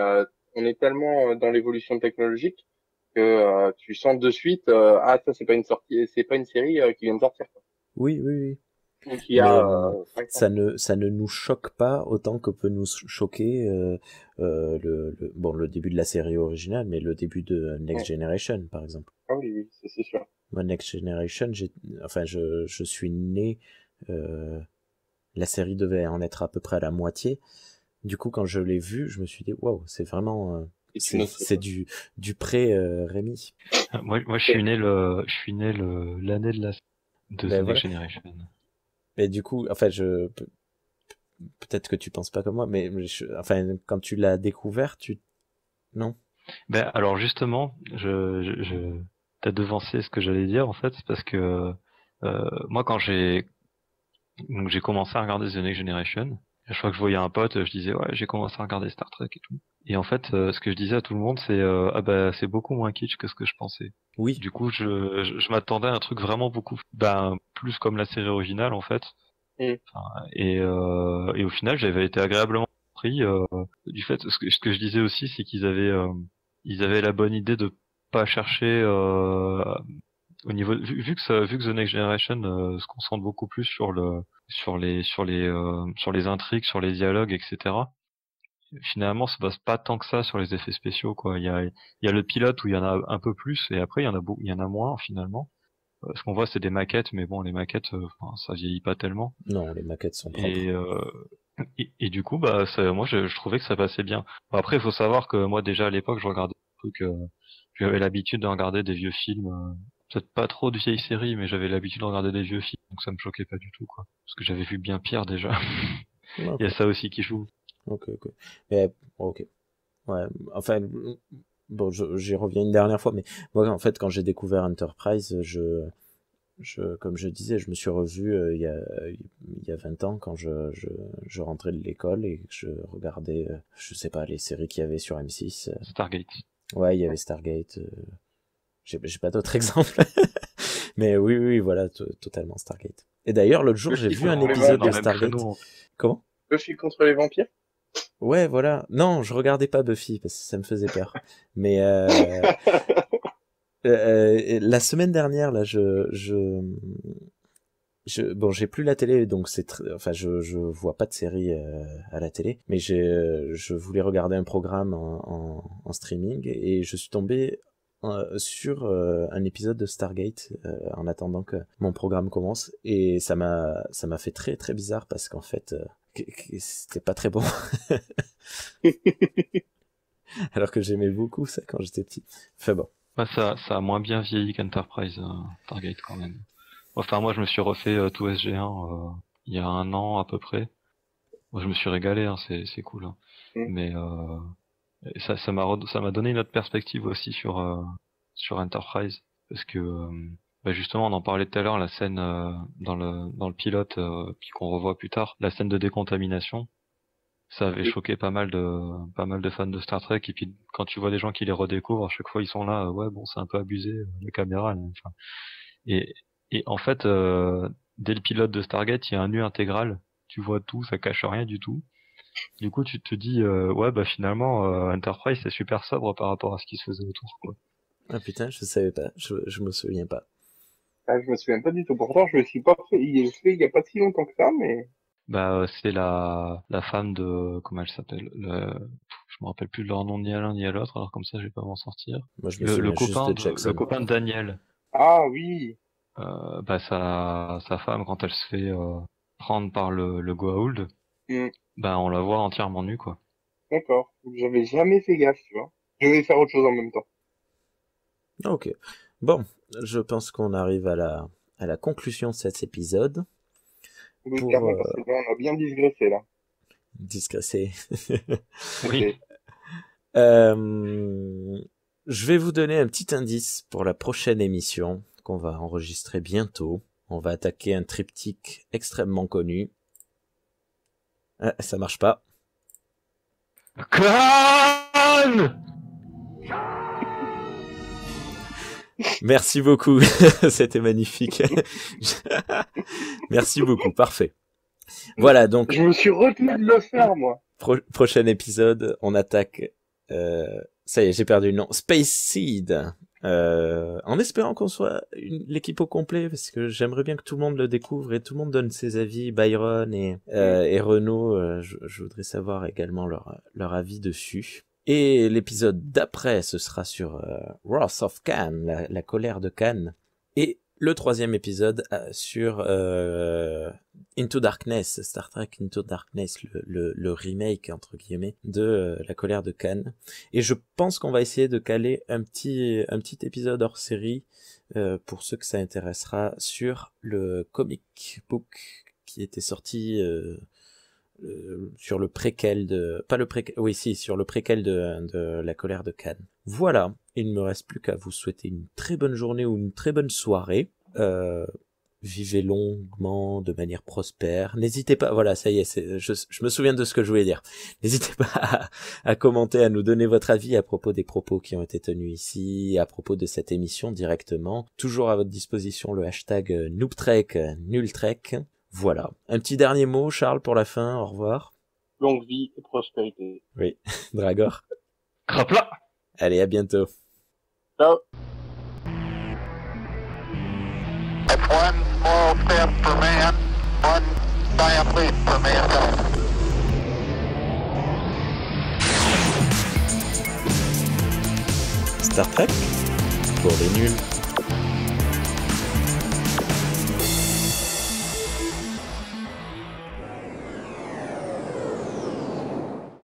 on est tellement dans l'évolution technologique que tu sens de suite, ah ça c'est pas une sortie, c'est pas une série qui vient de sortir, quoi. Oui, oui, oui. Donc il y a Mais 5 ans. ça ne nous choque pas autant que peut nous choquer le début de la série originale, mais le début de Next Ouais. Generation, par exemple. Ah oui, oui, c'est sûr. Moi, Next Generation, je suis né, la série devait en être à peu près à la moitié. Du coup, quand je l'ai vu, je me suis dit, waouh, c'est vraiment, C'est une autre c'est du pré Rémi. Moi, je suis né l'année de Ben The voilà. Next Generation. Mais du coup, enfin, peut-être que tu penses pas comme moi, mais quand tu l'as découvert, non? Ben, alors justement, t'as devancé ce que j'allais dire, en fait, c'est parce que, moi, quand j'ai commencé à regarder The Next Generation, je crois que je voyais un pote, je disais, ouais, j'ai commencé à regarder Star Trek et tout. Et en fait, ce que je disais à tout le monde, c'est, ah bah, c'est beaucoup moins kitsch que ce que je pensais. Oui. Du coup, je m'attendais à un truc vraiment beaucoup, plus comme la série originale, en fait. Mm. Et au final, j'avais été agréablement surpris du fait. Ce que je disais aussi, c'est qu'ils avaient la bonne idée de pas chercher au niveau vu que The Next Generation se concentre beaucoup plus sur les intrigues, sur les dialogues, etc. Finalement, ça se base pas tant que ça sur les effets spéciaux, quoi. Il y a le pilote où il y en a un peu plus, et après il y en a moins finalement. Ce qu'on voit, c'est des maquettes, mais bon, les maquettes, enfin, ça vieillit pas tellement. Non, les maquettes sont propres. Et du coup, bah, moi, je trouvais que ça passait bien. Bon, après, il faut savoir que moi, déjà à l'époque, je regardais des trucs, j'avais l'habitude de regarder des vieux films, peut-être pas trop de vieilles séries, mais j'avais l'habitude de regarder des vieux films, donc ça me choquait pas du tout, quoi. Parce que j'avais vu bien pire déjà. Ok, Il y a ça aussi qui joue. ok. Mais, ok. Ouais, enfin, bon, j'y reviens une dernière fois, mais moi, en fait, quand j'ai découvert Enterprise, comme je disais, je me suis revu il y a 20 ans quand je rentrais de l'école et que je regardais, je sais pas, les séries qu'il y avait sur M6. Stargate. Ouais, il y avait Stargate. J'ai pas d'autres exemples. Mais oui, voilà, totalement Stargate. Et d'ailleurs, l'autre jour, j'ai vu un épisode de Stargate. Comment? Buffy contre les vampires? Ouais, voilà. Non, je regardais pas Buffy parce que ça me faisait peur. Mais la semaine dernière, là, bon, j'ai plus la télé, donc enfin, je vois pas de série à la télé, mais je voulais regarder un programme en streaming et je suis tombé sur un épisode de Stargate en attendant que mon programme commence et ça m'a fait très très bizarre parce qu'en fait c'était pas très bon. Alors que j'aimais beaucoup ça quand j'étais petit. Enfin bon. Bah, ça a moins bien vieilli qu'Enterprise, Stargate quand même. Enfin, moi, je me suis refait tout SG1 il y a 1 an à peu près. Moi, je me suis régalé, hein, c'est cool. Hein. Mais et ça m'a donné une autre perspective aussi sur Enterprise, parce que bah justement, on en parlait tout à l'heure, la scène dans le pilote, puis qu'on revoit plus tard, la scène de décontamination. Ça avait choqué pas mal de fans de Star Trek, et puis quand tu vois des gens qui les redécouvrent, à chaque fois ils sont là, ouais bon c'est un peu abusé, la caméra, là, enfin. Et, et en fait, dès le pilote de Stargate, il y a un nu intégral, tu vois tout, ça cache rien du tout. Du coup tu te dis, ouais bah finalement Enterprise c'est super sobre par rapport à ce qui se faisait autour, quoi. Ah putain, je savais pas, je me souviens pas. Ah, je me souviens pas du tout. Pourtant, je me suis pas fait, il y a pas si longtemps que ça, mais. Bah c'est la femme de, comment elle s'appelle, je me rappelle plus de leur nom ni à l'un ni à l'autre, alors comme ça je vais pas m'en sortir. Moi, je me Le souviens juste copain de Jackson. le copain de Daniel. Ah oui. Bah sa femme, quand elle se fait prendre par le Goa'uld, bah on la voit entièrement nue, quoi. D'accord. J'avais jamais fait gaffe, tu vois. Je vais faire autre chose en même temps. Ok. Bon, je pense qu'on arrive à la conclusion de cet épisode. Oui, Pour clairement, parce que là, on a bien digressé, là. discréter. Oui. Je vais vous donner un petit indice pour la prochaine émission qu'on va enregistrer bientôt. On va attaquer un triptyque extrêmement connu. Ah, ça marche pas. Khan! Merci beaucoup. C'était magnifique. Merci beaucoup. Parfait. Voilà, donc. Je me suis retenu de le faire, moi. Prochain épisode, on attaque. Ça y est, j'ai perdu le nom. Space Seed. En espérant qu'on soit l'équipe au complet, parce que j'aimerais bien que tout le monde le découvre et tout le monde donne ses avis. Byron et Renaud, je voudrais savoir également leur avis dessus. Et l'épisode d'après, ce sera sur Wrath of Khan, la colère de Khan. Et le troisième épisode sur Into Darkness, Star Trek Into Darkness, le remake entre guillemets de la colère de Khan. Et je pense qu'on va essayer de caler un petit épisode hors série pour ceux que ça intéressera sur le comic book qui était sorti sur le préquel sur le préquel de la colère de Khan. Voilà, il ne me reste plus qu'à vous souhaiter une très bonne journée ou une très bonne soirée. Vivez longuement, de manière prospère. N'hésitez pas, voilà, ça y est, je me souviens de ce que je voulais dire. N'hésitez pas à commenter, à nous donner votre avis à propos des propos qui ont été tenus ici, à propos de cette émission directement. Toujours à votre disposition le hashtag NoobTrek, NulTrek. Voilà. Un petit dernier mot, Charles, pour la fin. Au revoir. Longue vie et prospérité. Oui, Dragor. Crapla! Allez, à bientôt. Ciao. It's one small step for man, one giant leap for mankind. Star Trek pour les nuls.